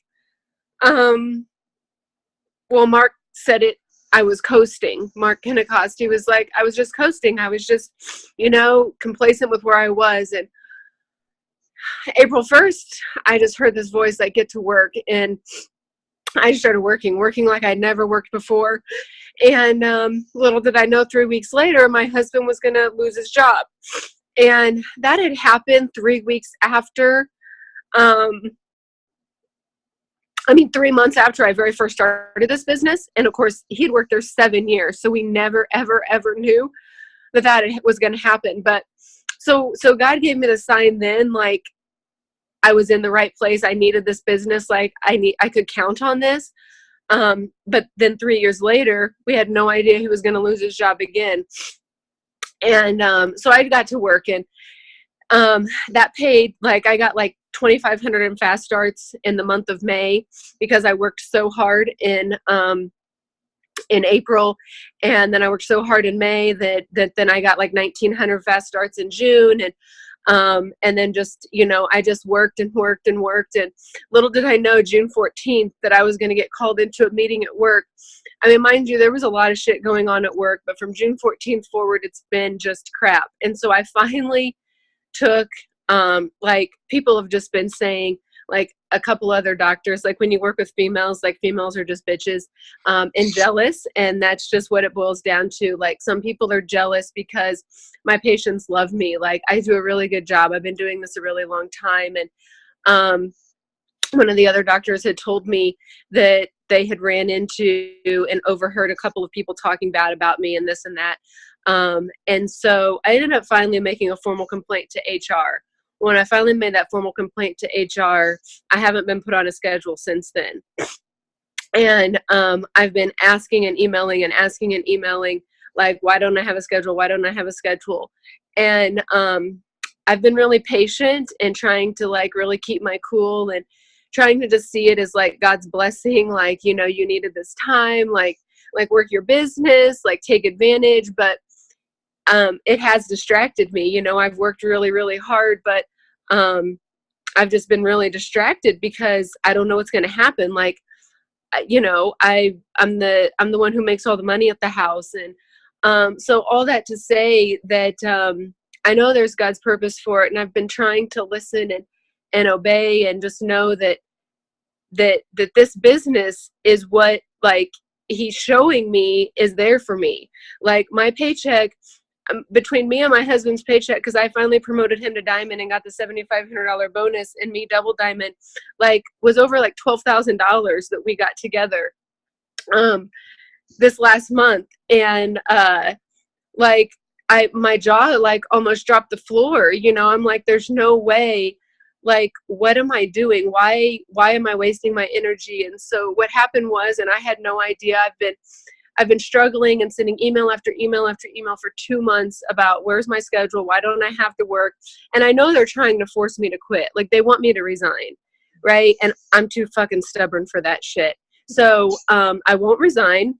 Mark said it, I was coasting. Mark Pentecost, he was like, I was just coasting. I was just, complacent with where I was. And April 1st, I just heard this voice like, get to work. And I started working like I'd never worked before. And little did I know 3 weeks later, my husband was going to lose his job. And that had happened 3 weeks after, 3 months after I very first started this business. And of course, he'd worked there 7 years. So we never, ever, ever knew that was going to happen. But so God gave me the sign then, like, I was in the right place. I needed this business. Like I could count on this. But then 3 years later, we had no idea he was going to lose his job again. And so I got to work and that paid, like I got like 2,500 in fast starts in the month of May because I worked so hard in April. And then I worked so hard in May that then I got like 1,900 fast starts in June. And then just, I just worked and worked and worked. And little did I know June 14th that I was going to get called into a meeting at work. I mean, mind you, there was a lot of shit going on at work, but from June 14th forward, it's been just crap. And so I finally took, like people have just been saying, like a couple other doctors, like when you work with females, like females are just bitches and jealous. And that's just what it boils down to. Like some people are jealous because my patients love me. Like I do a really good job. I've been doing this a really long time. And one of the other doctors had told me that they had ran into and overheard a couple of people talking bad about me and this and that. And so I ended up finally making a formal complaint to HR. When I finally made that formal complaint to HR, I haven't been put on a schedule since then. And I've been asking and emailing, like, why don't I have a schedule? Why don't I have a schedule? And I've been really patient and trying to like really keep my cool and trying to just see it as like God's blessing. Like, you needed this time, like work your business, like take advantage. But it has distracted me. I've worked really, really hard, but I've just been really distracted because I don't know what's going to happen. Like, I'm the one who makes all the money at the house. And so all that to say that I know there's God's purpose for it. And I've been trying to listen and obey and just know that this business is what like he's showing me is there for me. Like my paycheck, between me and my husband's paycheck, because I finally promoted him to diamond and got the $7,500 bonus, and me double diamond, like was over like $12,000 that we got together this last month. And like my jaw like almost dropped the floor, you know. I'm like, there's no way, like, what am I doing? Why am I wasting my energy? And so what happened was, and I had no idea, I've been struggling and sending email after email after email for 2 months about where's my schedule? Why don't I have to work? And I know they're trying to force me to quit. Like, they want me to resign, right? And I'm too fucking stubborn for that shit. So I won't resign.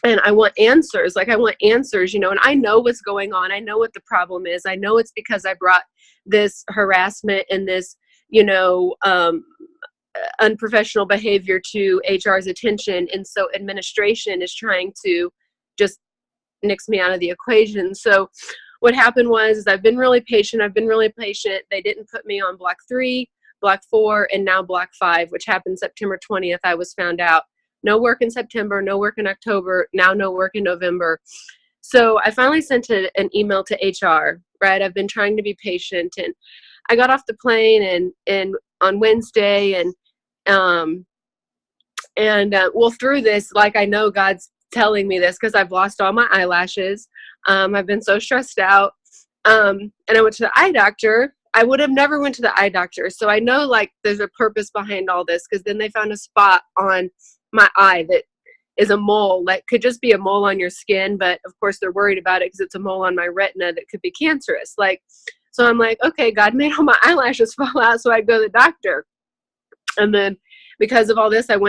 And I want answers. Like, I want answers, you know, and I know what's going on. I know what the problem is. I know it's because I brought this harassment and this, you know, unprofessional behavior to HR's attention. And so administration is trying to just nix me out of the equation. So what happened was, is I've been really patient. They didn't put me on block 3, block 4, and now block 5, which happened September 20th. I was found out. No work in September, no work in October, now no work in November. So I finally sent an email to HR, right? I've been trying to be patient, and I got off the plane and on Wednesday, and well, through this, like, I know God's telling me this because I've lost all my eyelashes. I've been so stressed out. And I went to the eye doctor. I would have never went to the eye doctor. So I know, like, there's a purpose behind all this, because then they found a spot on my eye that is a mole, like could just be a mole on your skin, but of course they're worried about it because it's a mole on my retina that could be cancerous. Like, so I'm like, okay, God made all my eyelashes fall out, so I go to the doctor. And then because of all this, I've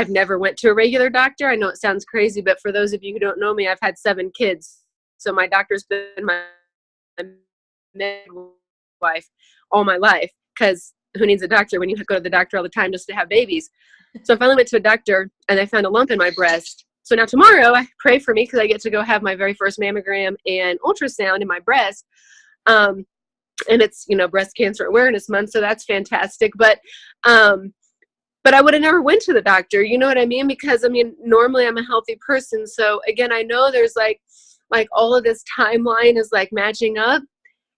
never went to a regular doctor. I know it sounds crazy, but for those of you who don't know me, I've had 7 kids. So my doctor's been my midwife all my life, because who needs a doctor when you go to the doctor all the time just to have babies? So I finally went to a doctor, and they found a lump in my breast. So now tomorrow, I pray for me, because I get to go have my very first mammogram and ultrasound in my breast. And it's, you know, Breast Cancer Awareness Month, so that's fantastic. But I would have never went to the doctor, you know what I mean? Because, I mean, normally I'm a healthy person. So again, I know there's like all of this timeline is like matching up.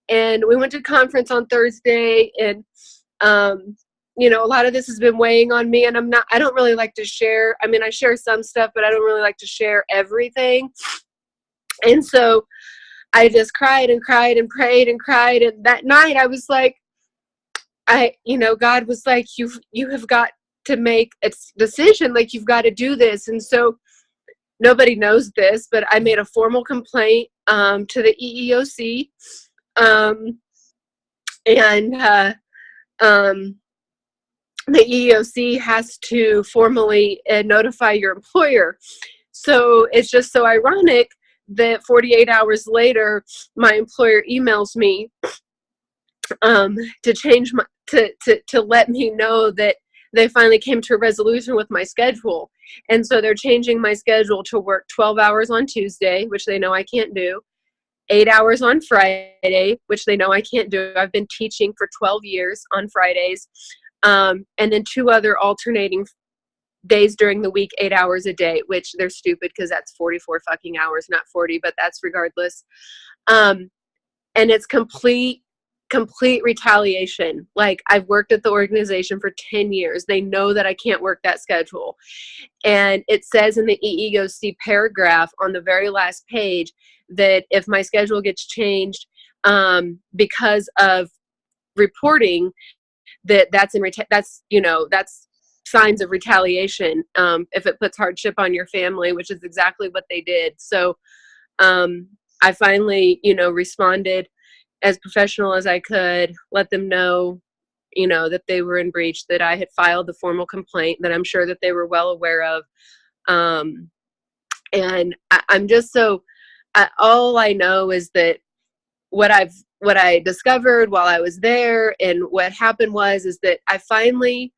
And we went to conference on Thursday, and you know, a lot of this has been weighing on me, and I don't really like to share. I mean, I share some stuff, but I don't really like to share everything. And so I just cried and cried and prayed and cried. And that night I was like, God was like, you have got to make a decision. Like, you've got to do this. And so nobody knows this, but I made a formal complaint to the EEOC. The EEOC has to formally notify your employer. So it's just so ironic that 48 hours later, my employer emails me to change to let me know that they finally came to a resolution with my schedule. And so they're changing my schedule to work 12 hours on Tuesday, which they know I can't do, 8 hours on Friday, which they know I can't do. I've been teaching for 12 years on Fridays. And then 2 other alternating days during the week, 8 hours a day, which they're stupid because that's 44 fucking hours, not 40, but that's regardless. And it's complete retaliation. Like, I've worked at the organization for 10 years. They know that I can't work that schedule. And it says in the EEOC paragraph on the very last page that if my schedule gets changed because of reporting, that's signs of retaliation if it puts hardship on your family, which is exactly what they did. So I finally, responded as professional as I could, let them know, that they were in breach, that I had filed the formal complaint that I'm sure that they were well aware of. And I'm just all I know is that what I discovered while I was there and what happened is that I finally,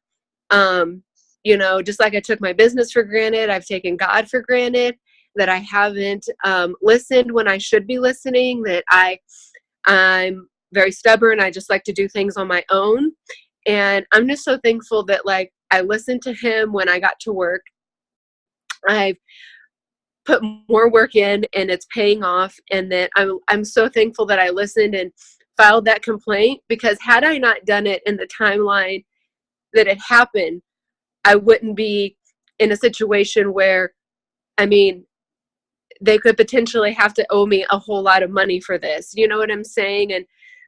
just like I took my business for granted, I've taken God for granted, that I haven't listened when I should be listening, that I'm very stubborn. I just like to do things on my own. And I'm just so thankful that, like, I listened to him when I got to work. I've put more work in and it's paying off, and that I'm so thankful that I listened and filed that complaint, because had I not done it in the timeline that it happened, I wouldn't be in a situation where, I mean, they could potentially have to owe me a whole lot of money for this. You know what I'm saying? And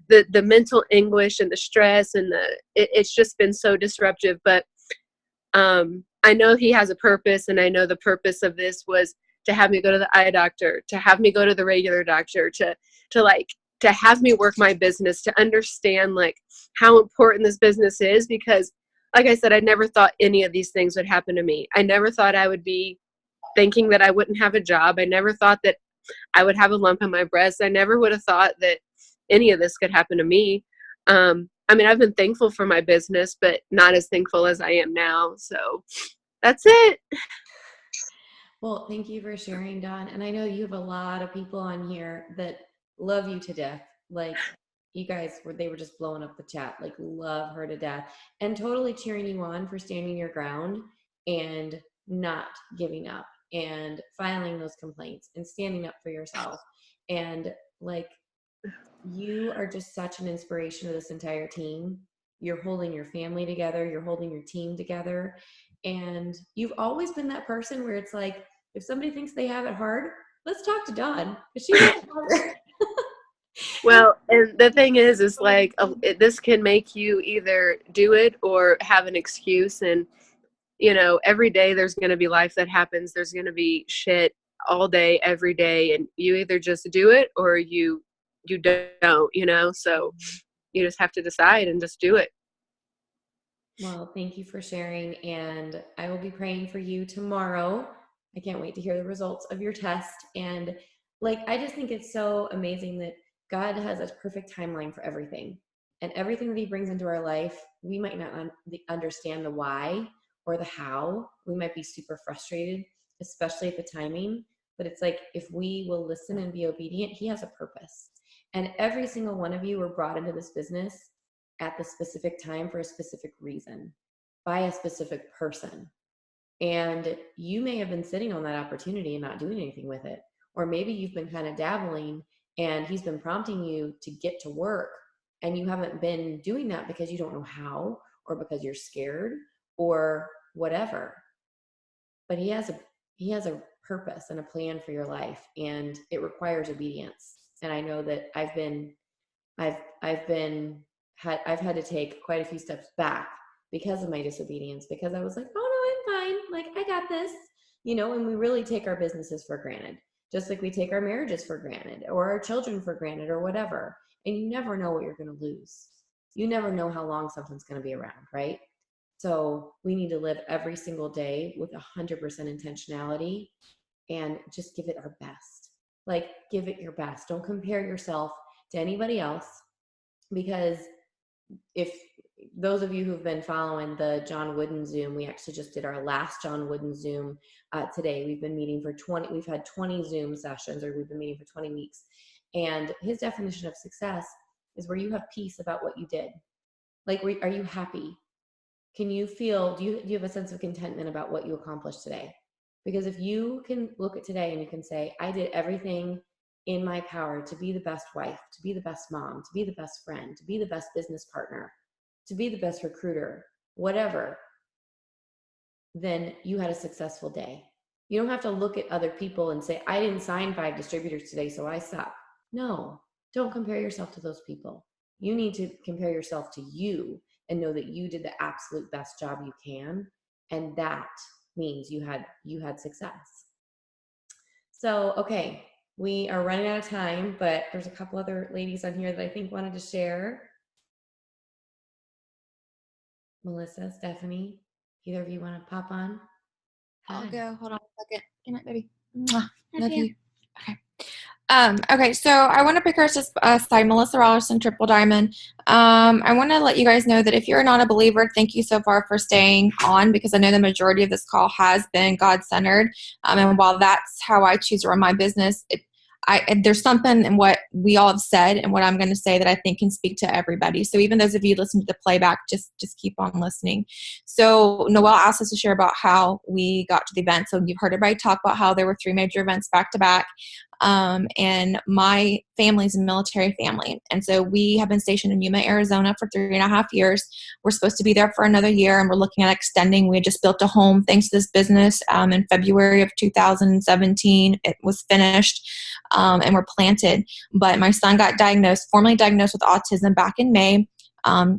the mental anguish and the stress and it's just been so disruptive. But I know he has a purpose, and I know the purpose of this was to have me go to the eye doctor, to have me go to the regular doctor, to have me work my business, to understand like how important this business is. Because like I said, I never thought any of these things would happen to me. I never thought I would be thinking that I wouldn't have a job. I never thought that I would have a lump in my breast. I never would have thought that any of this could happen to me. I mean, I've been thankful for my business, but not as thankful as I am now. So that's it. Well, thank you for sharing, Dawn. And I know you have a lot of people on here that love you to death. Like, you guys they were just blowing up the chat, like love her to death and totally cheering you on for standing your ground and not giving up and filing those complaints and standing up for yourself. And like, you are just such an inspiration to this entire team. You're holding your family together. You're holding your team together. And you've always been that person where it's like, if somebody thinks they have it hard, let's talk to Dawn. Well, and the thing is like, this can make you either do it or have an excuse. And, you know, every day there's going to be life that happens. There's going to be shit all day, every day. And you either just do it or you don't, you know, so you just have to decide and just do it. Well, thank you for sharing. And I will be praying for you tomorrow. I can't wait to hear the results of your test. And like, I just think it's so amazing that God has a perfect timeline for everything, and everything that he brings into our life. We might not understand the why or the how. We might be super frustrated, especially at the timing, but it's like, if we will listen and be obedient, he has a purpose. And every single one of you were brought into this business at the specific time for a specific reason by a specific person. And you may have been sitting on that opportunity and not doing anything with it. Or maybe you've been kind of dabbling and he's been prompting you to get to work, and you haven't been doing that because you don't know how, or because you're scared, or whatever. But he has a purpose and a plan for your life, and it requires obedience. And I know that I've had to take quite a few steps back because of my disobedience, because I was like, oh no, I'm fine. Like, I got this, you know. And we really take our businesses for granted, just like we take our marriages for granted, or our children for granted, or whatever. And you never know what you're going to lose. You never know how long something's going to be around, right? So we need to live every single day with 100% intentionality and just give it our best. Like, give it your best. Don't compare yourself to anybody else, because if those of you who've been following the John Wooden Zoom, we actually just did our last John Wooden Zoom today. We've been meeting for we've had 20 Zoom sessions, or we've been meeting for 20 weeks. And his definition of success is where you have peace about what you did. Like, are you happy? Can you feel, do you have a sense of contentment about what you accomplished today? Because if you can look at today and you can say, I did everything in my power to be the best wife, to be the best mom, to be the best friend, to be the best business partner, to be the best recruiter, whatever, then you had a successful day. You don't have to look at other people and say, I didn't sign 5 distributors today, so I suck. No, don't compare yourself to those people. You need to compare yourself to you and know that you did the absolute best job you can. And that means you had success. So, okay, we are running out of time, but there's a couple other ladies on here that I think wanted to share. Melissa, Stephanie, either of you want to pop on? I'll Hi. go. Hold on a second. Good night, baby. Mwah. Love you. you. Okay. Okay, so I want to pick our side, Melissa Rollerson, Triple Diamond. I want to let you guys know that if you're not a believer, thank you so far for staying on, because I know the majority of this call has been God-centered. And while that's how I choose to run my business, there's something in what we all have said and what I'm going to say that I think can speak to everybody. So even those of you listening to the playback, just keep on listening. So Noelle asked us to share about how we got to the event. So you've heard everybody talk about how there were 3 major events back to back. And my family's a military family. And so we have been stationed in Yuma, Arizona for 3.5 years. We're supposed to be there for another year, and we're looking at extending. We had just built a home thanks to this business in February of 2017. It was finished, and we're planted. But my son got formally diagnosed with autism back in May.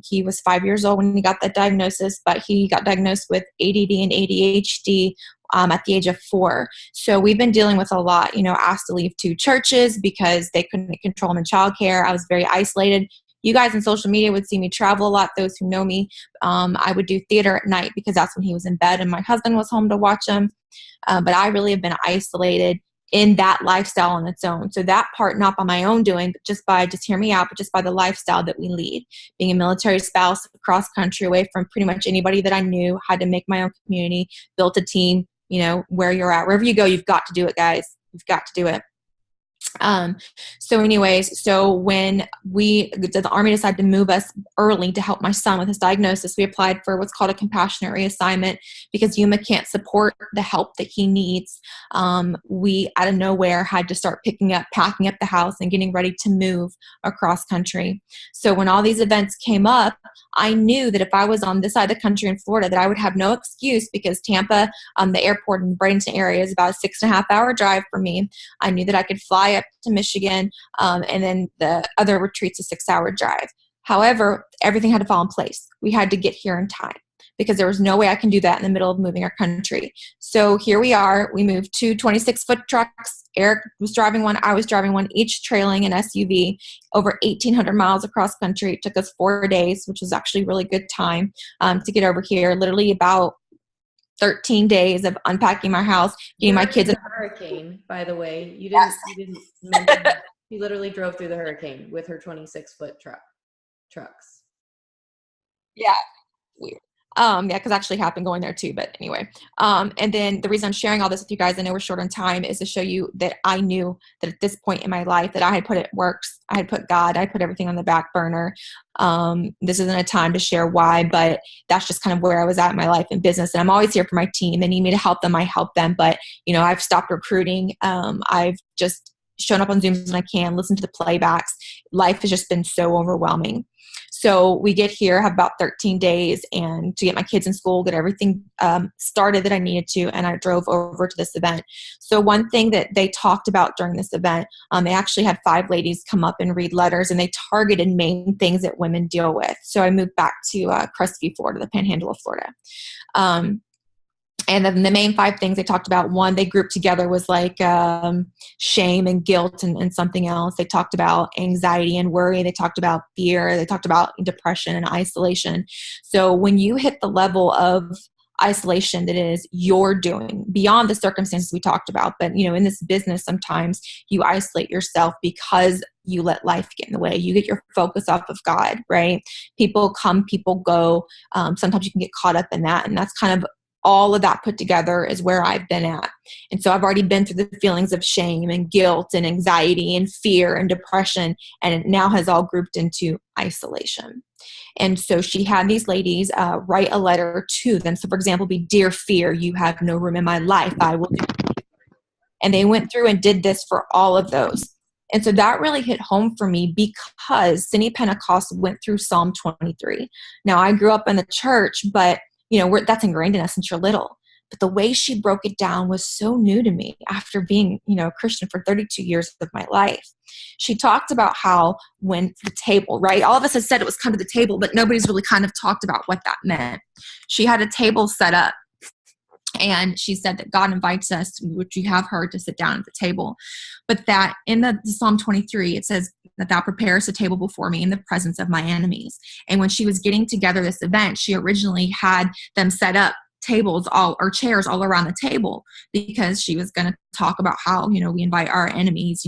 He was 5 years old when he got that diagnosis, but he got diagnosed with ADD and ADHD at the age of 4. So we've been dealing with a lot, asked to leave 2 churches because they couldn't control him in childcare. I was very isolated. You guys on social media would see me travel a lot. Those who know me, I would do theater at night because that's when he was in bed and my husband was home to watch him. But I really have been isolated in that lifestyle on its own. So that part, not by my own doing, but just hear me out, but just by the lifestyle that we lead. Being a military spouse across country, away from pretty much anybody that I knew, had to make my own community, built a team, where you're at. Wherever you go, you've got to do it, guys. You've got to do it. So when the Army decided to move us early to help my son with his diagnosis, we applied for what's called a compassionate reassignment because Yuma can't support the help that he needs. We out of nowhere had to start packing up the house and getting ready to move across country. So when all these events came up, I knew that if I was on this side of the country in Florida, that I would have no excuse because Tampa, the airport in Bradenton area is about a 6.5 hour drive for me. I knew that I could fly up to Michigan, and then the other retreat's a 6-hour drive. However, everything had to fall in place. We had to get here in time because there was no way I can do that in the middle of moving our country. So here we are. We moved 2 26-foot trucks. Eric was driving one. I was driving one, each trailing an SUV over 1,800 miles across country. It took us 4 days, which was actually really good time to get over here. Literally about 13 days of unpacking my house, getting my kids in the hurricane, by the way. You didn't mention that. She literally drove through the hurricane with her 26-foot trucks. Yeah. Weird. Because actually happened going there too, but anyway. And then the reason I'm sharing all this with you guys, I know we're short on time, is to show you that I knew that at this point in my life that I had put it works. I had put God, I put everything on the back burner. This isn't a time to share why, but that's just kind of where I was at in my life and business. And I'm always here for my team. They need me to help them, I help them. But, I've stopped recruiting. I've just shown up on Zooms when I can, listen to the playbacks. Life has just been so overwhelming. So we get here, have about 13 days and to get my kids in school, get everything started that I needed to, and I drove over to this event. So one thing that they talked about during this event, they actually had 5 ladies come up and read letters, and they targeted main things that women deal with. So I moved back to Crestview, Florida, the Panhandle of Florida. And then the main 5 things they talked about, one, they grouped together was like shame and guilt and something else. They talked about anxiety and worry. They talked about fear. They talked about depression and isolation. So when you hit the level of isolation that is you're doing beyond the circumstances we talked about, but in this business, sometimes you isolate yourself because you let life get in the way. You get your focus off of God, right? People come, people go. Sometimes you can get caught up in that. And that's kind of all of that put together is where I've been at. And so I've already been through the feelings of shame and guilt and anxiety and fear and depression, and it now has all grouped into isolation. And so she had these ladies write a letter to them. So for example, be, "Dear fear, you have no room in my life. I will do." And they went through and did this for all of those. And so that really hit home for me because Cine Pentecost went through Psalm 23. Now I grew up in the church, but that's ingrained in us since you're little. But the way she broke it down was so new to me after being, a Christian for 32 years of my life. She talked about how when the table, right? All of us have said it was kind of the table, but nobody's really kind of talked about what that meant. She had a table set up, and she said that God invites us, which you have heard, to sit down at the table. But that in the Psalm 23, it says that thou preparest a table before me in the presence of my enemies. And when she was getting together this event, she originally had them set up chairs all around the table because she was going to talk about how, we invite our enemies,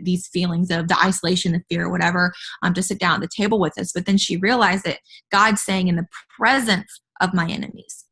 these feelings of the isolation, the fear, whatever, to sit down at the table with us. But then she realized that God's saying in the presence of my enemies.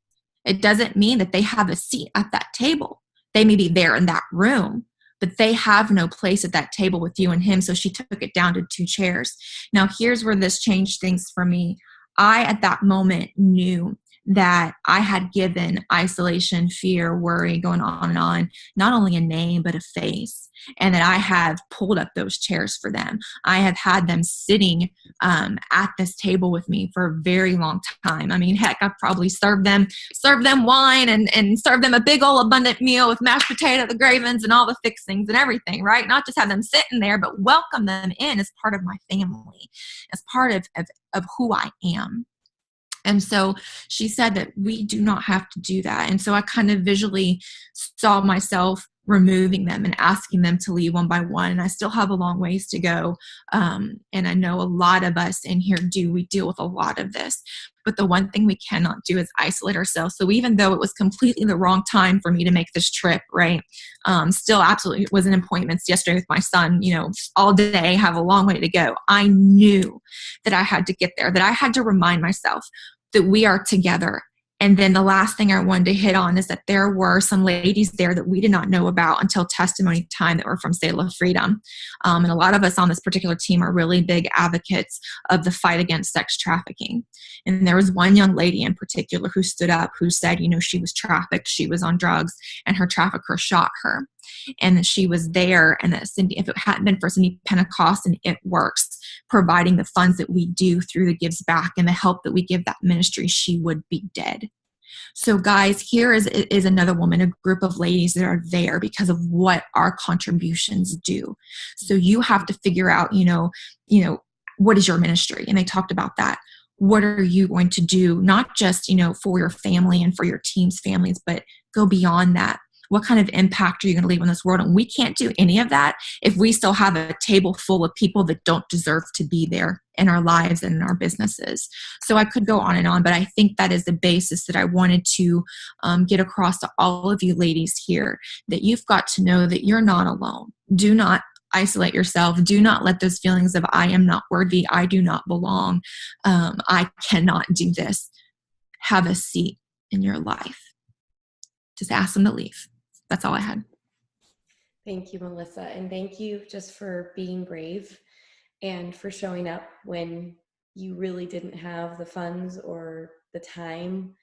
It doesn't mean that they have a seat at that table. They may be there in that room, but they have no place at that table with you and him. So she took it down to 2 chairs. Now, here's where this changed things for me. I, at that moment, knew that I had given isolation, fear, worry, going on, not only a name, but a face, and that I have pulled up those chairs for them. I have had them sitting at this table with me for a very long time. I mean, heck, I've probably served them wine and served them a big old abundant meal with mashed potato, the gravins, and all the fixings and everything, right? Not just have them sitting there, but welcome them in as part of my family, as part of who I am. And so she said that we do not have to do that. And so I kind of visually saw myself removing them and asking them to leave one by one. And I still have a long ways to go. And I know a lot of us in here we deal with a lot of this. But the one thing we cannot do is isolate ourselves. So even though it was completely the wrong time for me to make this trip, right? Still absolutely was in appointments yesterday with my son, all day, have a long way to go. I knew that I had to get there, that I had to remind myself that we are together. And then the last thing I wanted to hit on is that there were some ladies there that we did not know about until testimony time that were from Selah Freedom. And a lot of us on this particular team are really big advocates of the fight against sex trafficking. And there was one young lady in particular who stood up, who said, she was trafficked, she was on drugs, and her trafficker shot her. And that she was there, and that Cindy, if it hadn't been for Cindy Pentecost and It Works providing the funds that we do through the Gives Back and the help that we give that ministry, she would be dead. So guys, here is another woman, a group of ladies that are there because of what our contributions do. So you have to figure out, what is your ministry? And they talked about that. What are you going to do? Not just, for your family and for your team's families, but go beyond that. What kind of impact are you going to leave on this world? And we can't do any of that if we still have a table full of people that don't deserve to be there in our lives and in our businesses. So I could go on and on, but I think that is the basis that I wanted to get across to all of you ladies here, that you've got to know that you're not alone. Do not isolate yourself. Do not let those feelings of I am not worthy, I do not belong, I cannot do this, have a seat in your life. Just ask them to leave. That's all I had. Thank you, Melissa. And thank you just for being brave and for showing up when you really didn't have the funds or the time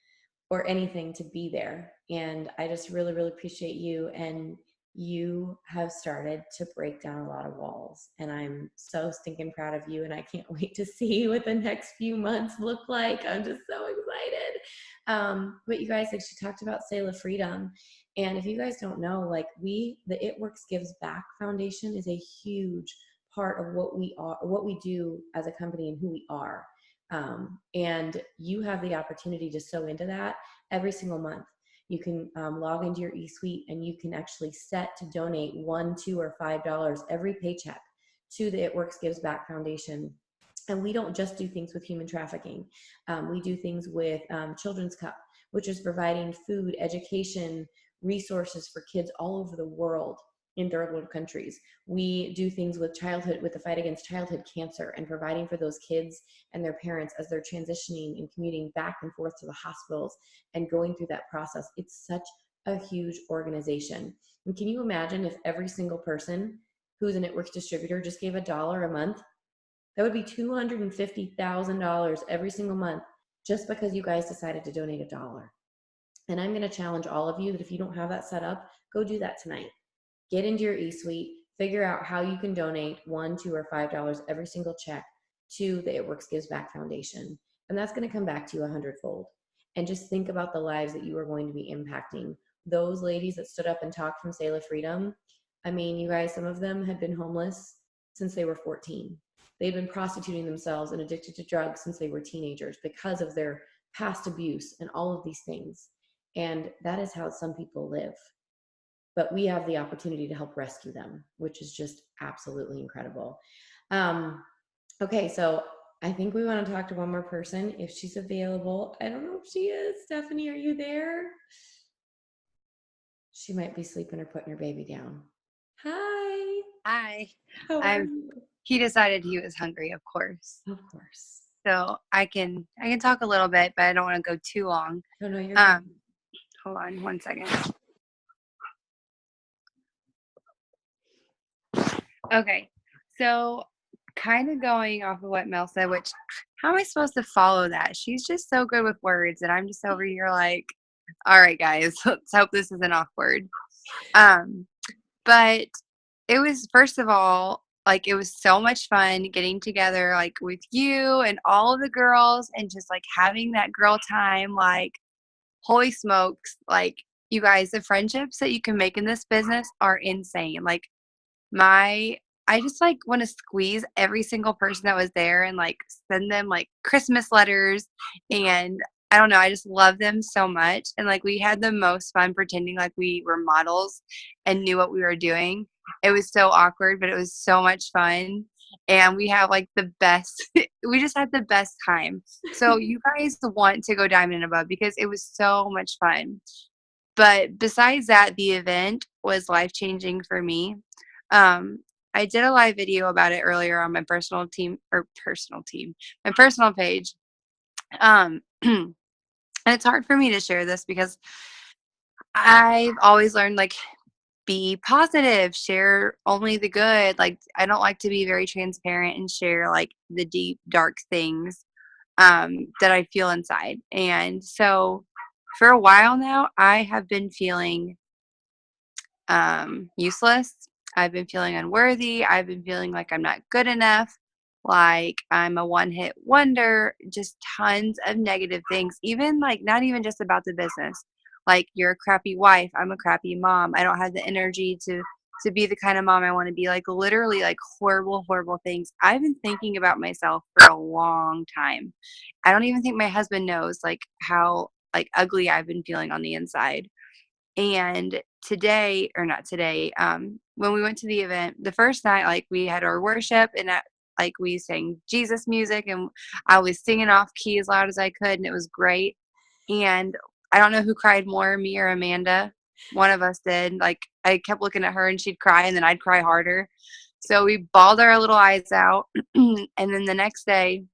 or anything to be there. And I just really, really appreciate you. And you have started to break down a lot of walls. And I'm so stinking proud of you. And I can't wait to see what the next few months look like. I'm just so excited. But you guys, like she talked about Selah Freedom. And if you guys don't know, the It Works Gives Back Foundation is a huge part of what we are, what we do as a company and who we are. And you have the opportunity to sow into that every single month. You can log into your eSuite and you can actually set to donate $1, $2, or $5 every paycheck to the It Works Gives Back Foundation. And we don't just do things with human trafficking. We do things with Children's Cup, which is providing food, education, resources for kids all over the world in third world countries. We do things with the fight against childhood cancer and providing for those kids and their parents as they're transitioning and commuting back and forth to the hospitals and going through that process. It's such a huge organization. And can you imagine if every single person who's an It Works distributor just gave $1 a month? That would be $250,000 every single month just because you guys decided to donate $1. And I'm going to challenge all of you that if you don't have that set up, go do that tonight. Get into your eSuite, figure out how you can donate $1, $2, or $5 every single check to the It Works Gives Back Foundation. And that's going to come back to you 100-fold. And just think about the lives that you are going to be impacting. Those ladies that stood up and talked from Selah Freedom, I mean, you guys, some of them had been homeless since they were 14. They've been prostituting themselves and addicted to drugs since they were teenagers because of their past abuse and all of these things. And that is how some people live. But we have the opportunity to help rescue them, which is just absolutely incredible. Okay, so I think we want to talk to one more person if she's available. I don't know if she is. Stephanie, are you there? She might be sleeping or putting her baby down. Hi. Hi. How are you? He decided he was hungry, of course. Of course. So I can talk a little bit, but I don't want to go too long. Oh, no, you're good. Hold on one second. Okay. So kind of going off of what Mel said, which how am I supposed to follow that? She's just so good with words, and I'm just over here like, all right, guys, let's hope this isn't awkward. Um, but it was, first of all, like it was so much fun getting together like with you and all of the girls and just like having that girl time. Like, holy smokes, like you guys, the friendships that you can make in this business are insane. Like I just like want to squeeze every single person that was there and like send them like Christmas letters, and I don't know, I just love them so much. And like we had the most fun pretending like we were models and knew what we were doing. It was so awkward, but it was so much fun. And we have like the best we just had the best time. So you guys want to go diamond and above because it was so much fun. But besides that, the event was life changing for me. Um, I did a live video about it earlier on my my personal page. And it's hard for me to share this because I've always learned like be positive, share only the good. Like I don't like to be very transparent and share like the deep dark things that I feel inside. And so for a while now, I have been feeling useless. I've been feeling unworthy. I've been feeling like I'm not good enough, like I'm a one-hit wonder, just tons of negative things, even like not even just about the business. Like you're a crappy wife, I'm a crappy mom. I don't have the energy to be the kind of mom I want to be. Like literally like horrible, horrible things. I've been thinking about myself for a long time. I don't even think my husband knows like how like ugly I've been feeling on the inside. And today, or not today, when we went to the event, the first night, like we had our worship and like we sang Jesus music and I was singing off key as loud as I could and it was great. And I don't know who cried more, me or Amanda. One of us did. Like I kept looking at her and she'd cry and then I'd cry harder. So we bawled our little eyes out. And then the next day,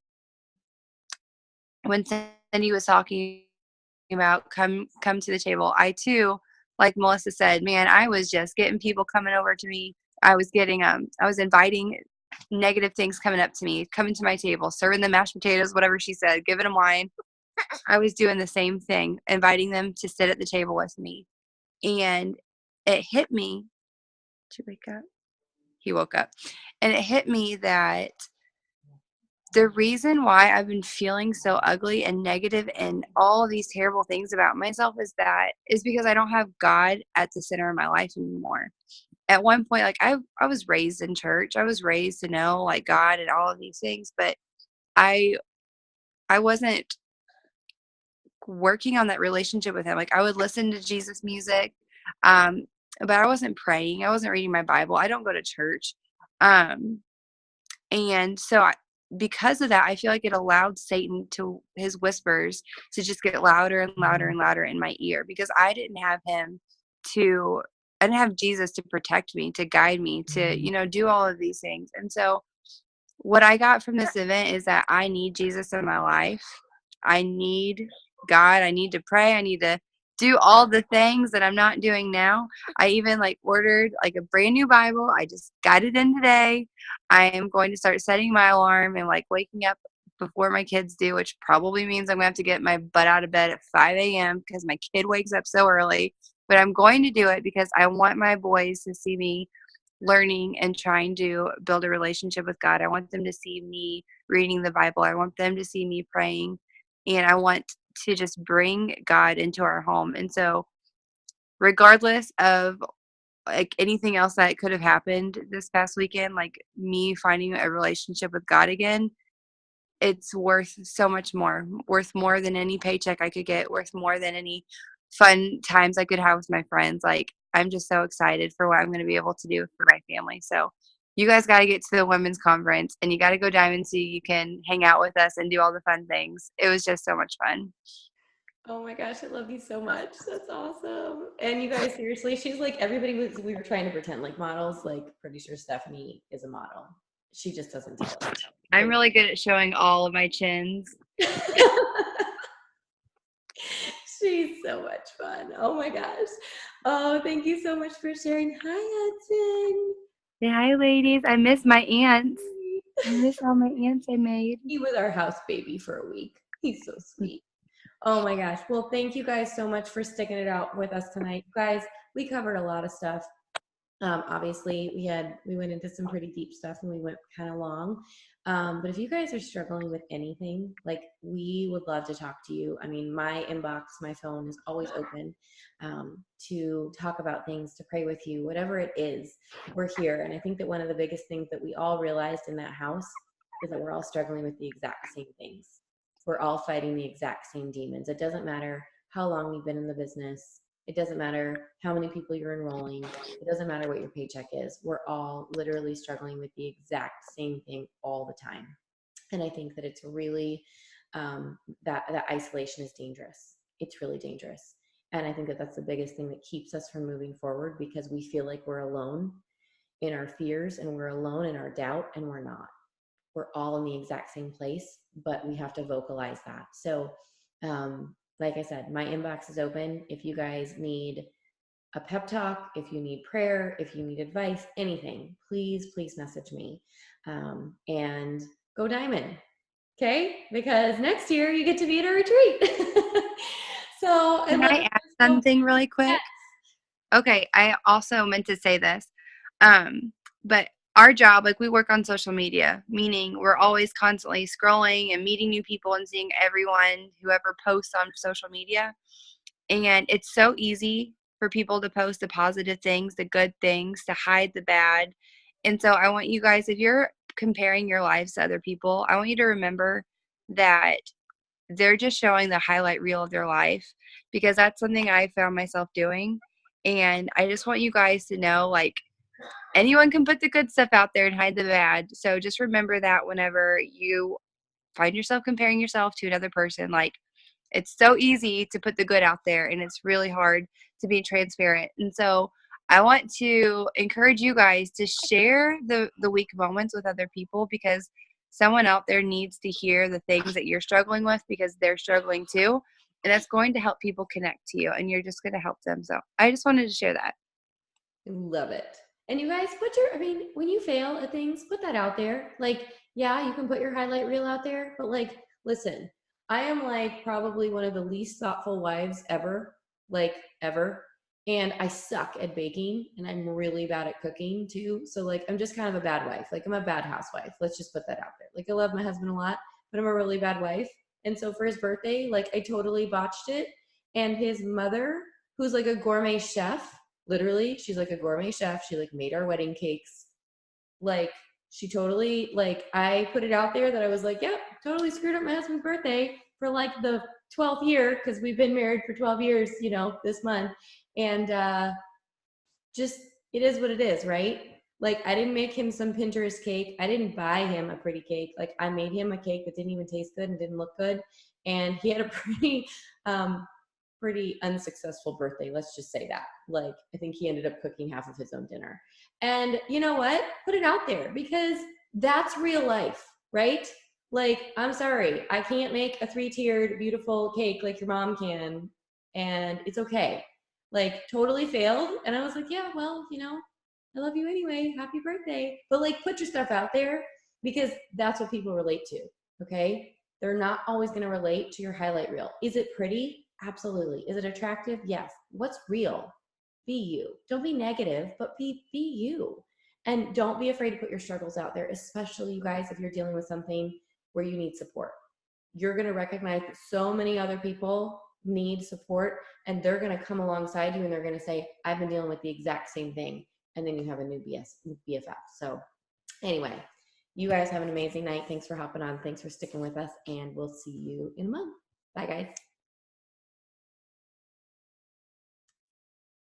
when Cindy was talking about come to the table, I too, like Melissa said, man, I was just getting people coming over to me. I was getting I was inviting negative things coming up to me, coming to my table, serving them mashed potatoes, whatever she said, giving them wine. I was doing the same thing, inviting them to sit at the table with me. And it hit me. Did you wake up? He woke up. And it hit me that the reason why I've been feeling so ugly and negative and all of these terrible things about myself is because I don't have God at the center of my life anymore. At one point, like I was raised in church. I was raised to know like God and all of these things, but I wasn't working on that relationship with him. Like I would listen to Jesus music, but I wasn't praying. I wasn't reading my Bible. I don't go to church. And so because of that, I feel like it allowed Satan to his whispers to just get louder and louder and louder in my ear because I didn't have Jesus to protect me, to guide me, to, do all of these things. And so what I got from this event is that I need Jesus in my life. I need God. I need to pray. I need to do all the things that I'm not doing now. I even like ordered like a brand new Bible. I just got it in today. I am going to start setting my alarm and like waking up before my kids do, which probably means I'm going to have to get my butt out of bed at 5 a.m. because my kid wakes up so early. But I'm going to do it because I want my boys to see me learning and trying to build a relationship with God. I want them to see me reading the Bible. I want them to see me praying. And I want to just bring God into our home. And so regardless of like anything else that could have happened this past weekend, like me finding a relationship with God again, it's worth so much more, worth more than any paycheck I could get, worth more than any fun times I could have with my friends. Like I'm just so excited for what I'm going to be able to do for my family. So you guys got to get to the women's conference and you got to go diamond so you can hang out with us and do all the fun things. It was just so much fun. Oh my gosh, I love you so much. That's awesome. And you guys, seriously, she's like, we were trying to pretend like models, like pretty sure Stephanie is a model. She just doesn't tell us. I'm really good at showing all of my chins. She's so much fun. Oh my gosh. Oh, thank you so much for sharing. Hi, Hudson. Say hi, ladies. I miss my aunts. I miss all my aunts I made. He was our house baby for a week. He's so sweet. Oh my gosh. Well, thank you guys so much for sticking it out with us tonight. Guys, we covered a lot of stuff. Obviously, we went into some pretty deep stuff and we went kind of long. But if you guys are struggling with anything, like, we would love to talk to you. I mean, my inbox, my phone is always open to talk about things, to pray with you, whatever it is, we're here. And I think that one of the biggest things that we all realized in that house is that we're all struggling with the exact same things. We're all fighting the exact same demons. It doesn't matter how long you've been in the business. It doesn't matter how many people you're enrolling. It doesn't matter what your paycheck is. We're all literally struggling with the exact same thing all the time. And I think that it's really, that isolation is dangerous. It's really dangerous. And I think that that's the biggest thing that keeps us from moving forward, because we feel like we're alone in our fears and we're alone in our doubt, and we're not. We're all in the exact same place, but we have to vocalize that. So, like I said, my inbox is open. If you guys need a pep talk, if you need prayer, if you need advice, anything, please message me. And go Diamond. Okay? Because next year you get to be at a retreat. So Can I add something really quick? Yes. Okay, I also meant to say this. But our job, like, we work on social media, meaning we're always constantly scrolling and meeting new people and seeing everyone, whoever posts on social media. And it's so easy for people to post the positive things, the good things, to hide the bad. And so I want you guys, if you're comparing your lives to other people, I want you to remember that they're just showing the highlight reel of their life, because that's something I found myself doing. And I just want you guys to know, like, anyone can put the good stuff out there and hide the bad. So just remember that whenever you find yourself comparing yourself to another person, like, it's so easy to put the good out there and it's really hard to be transparent. And so I want to encourage you guys to share the weak moments with other people, because someone out there needs to hear the things that you're struggling with, because they're struggling too. And that's going to help people connect to you, and you're just going to help them. So I just wanted to share that. Love it. And you guys, when you fail at things, put that out there. Like, yeah, you can put your highlight reel out there, but, like, listen, I am, like, probably one of the least thoughtful wives ever, like, ever. And I suck at baking, and I'm really bad at cooking too. So, like, I'm just kind of a bad wife. Like, I'm a bad housewife. Let's just put that out there. Like, I love my husband a lot, but I'm a really bad wife. And so for his birthday, like, I totally botched it. And his mother, who's like a gourmet chef, literally, she's like a gourmet chef. She, like, made our wedding cakes. Like, she totally, like, I put it out there that I was like, yep, totally screwed up my husband's birthday for, like, the 12th year, because we've been married for 12 years, this month. And just, it is what it is, right? Like, I didn't make him some Pinterest cake. I didn't buy him a pretty cake. Like, I made him a cake that didn't even taste good and didn't look good. And he had a pretty unsuccessful birthday. Let's just say that. Like, I think he ended up cooking half of his own dinner. And you know what? Put it out there, because that's real life, right? Like, I'm sorry, I can't make a 3-tiered beautiful cake like your mom can, and it's okay. Like, totally failed. And I was like, yeah, well, I love you anyway. Happy birthday. But, like, put your stuff out there, because that's what people relate to. Okay. They're not always going to relate to your highlight reel. Is it pretty? Absolutely. Is it attractive? Yes. What's real? Be you. Don't be negative, but be you. And don't be afraid to put your struggles out there, especially, you guys, if you're dealing with something where you need support. You're going to recognize that so many other people need support, and they're going to come alongside you and they're going to say, I've been dealing with the exact same thing. And then you have a new BFF. So anyway, you guys have an amazing night. Thanks for hopping on. Thanks for sticking with us, and we'll see you in a month. Bye, guys.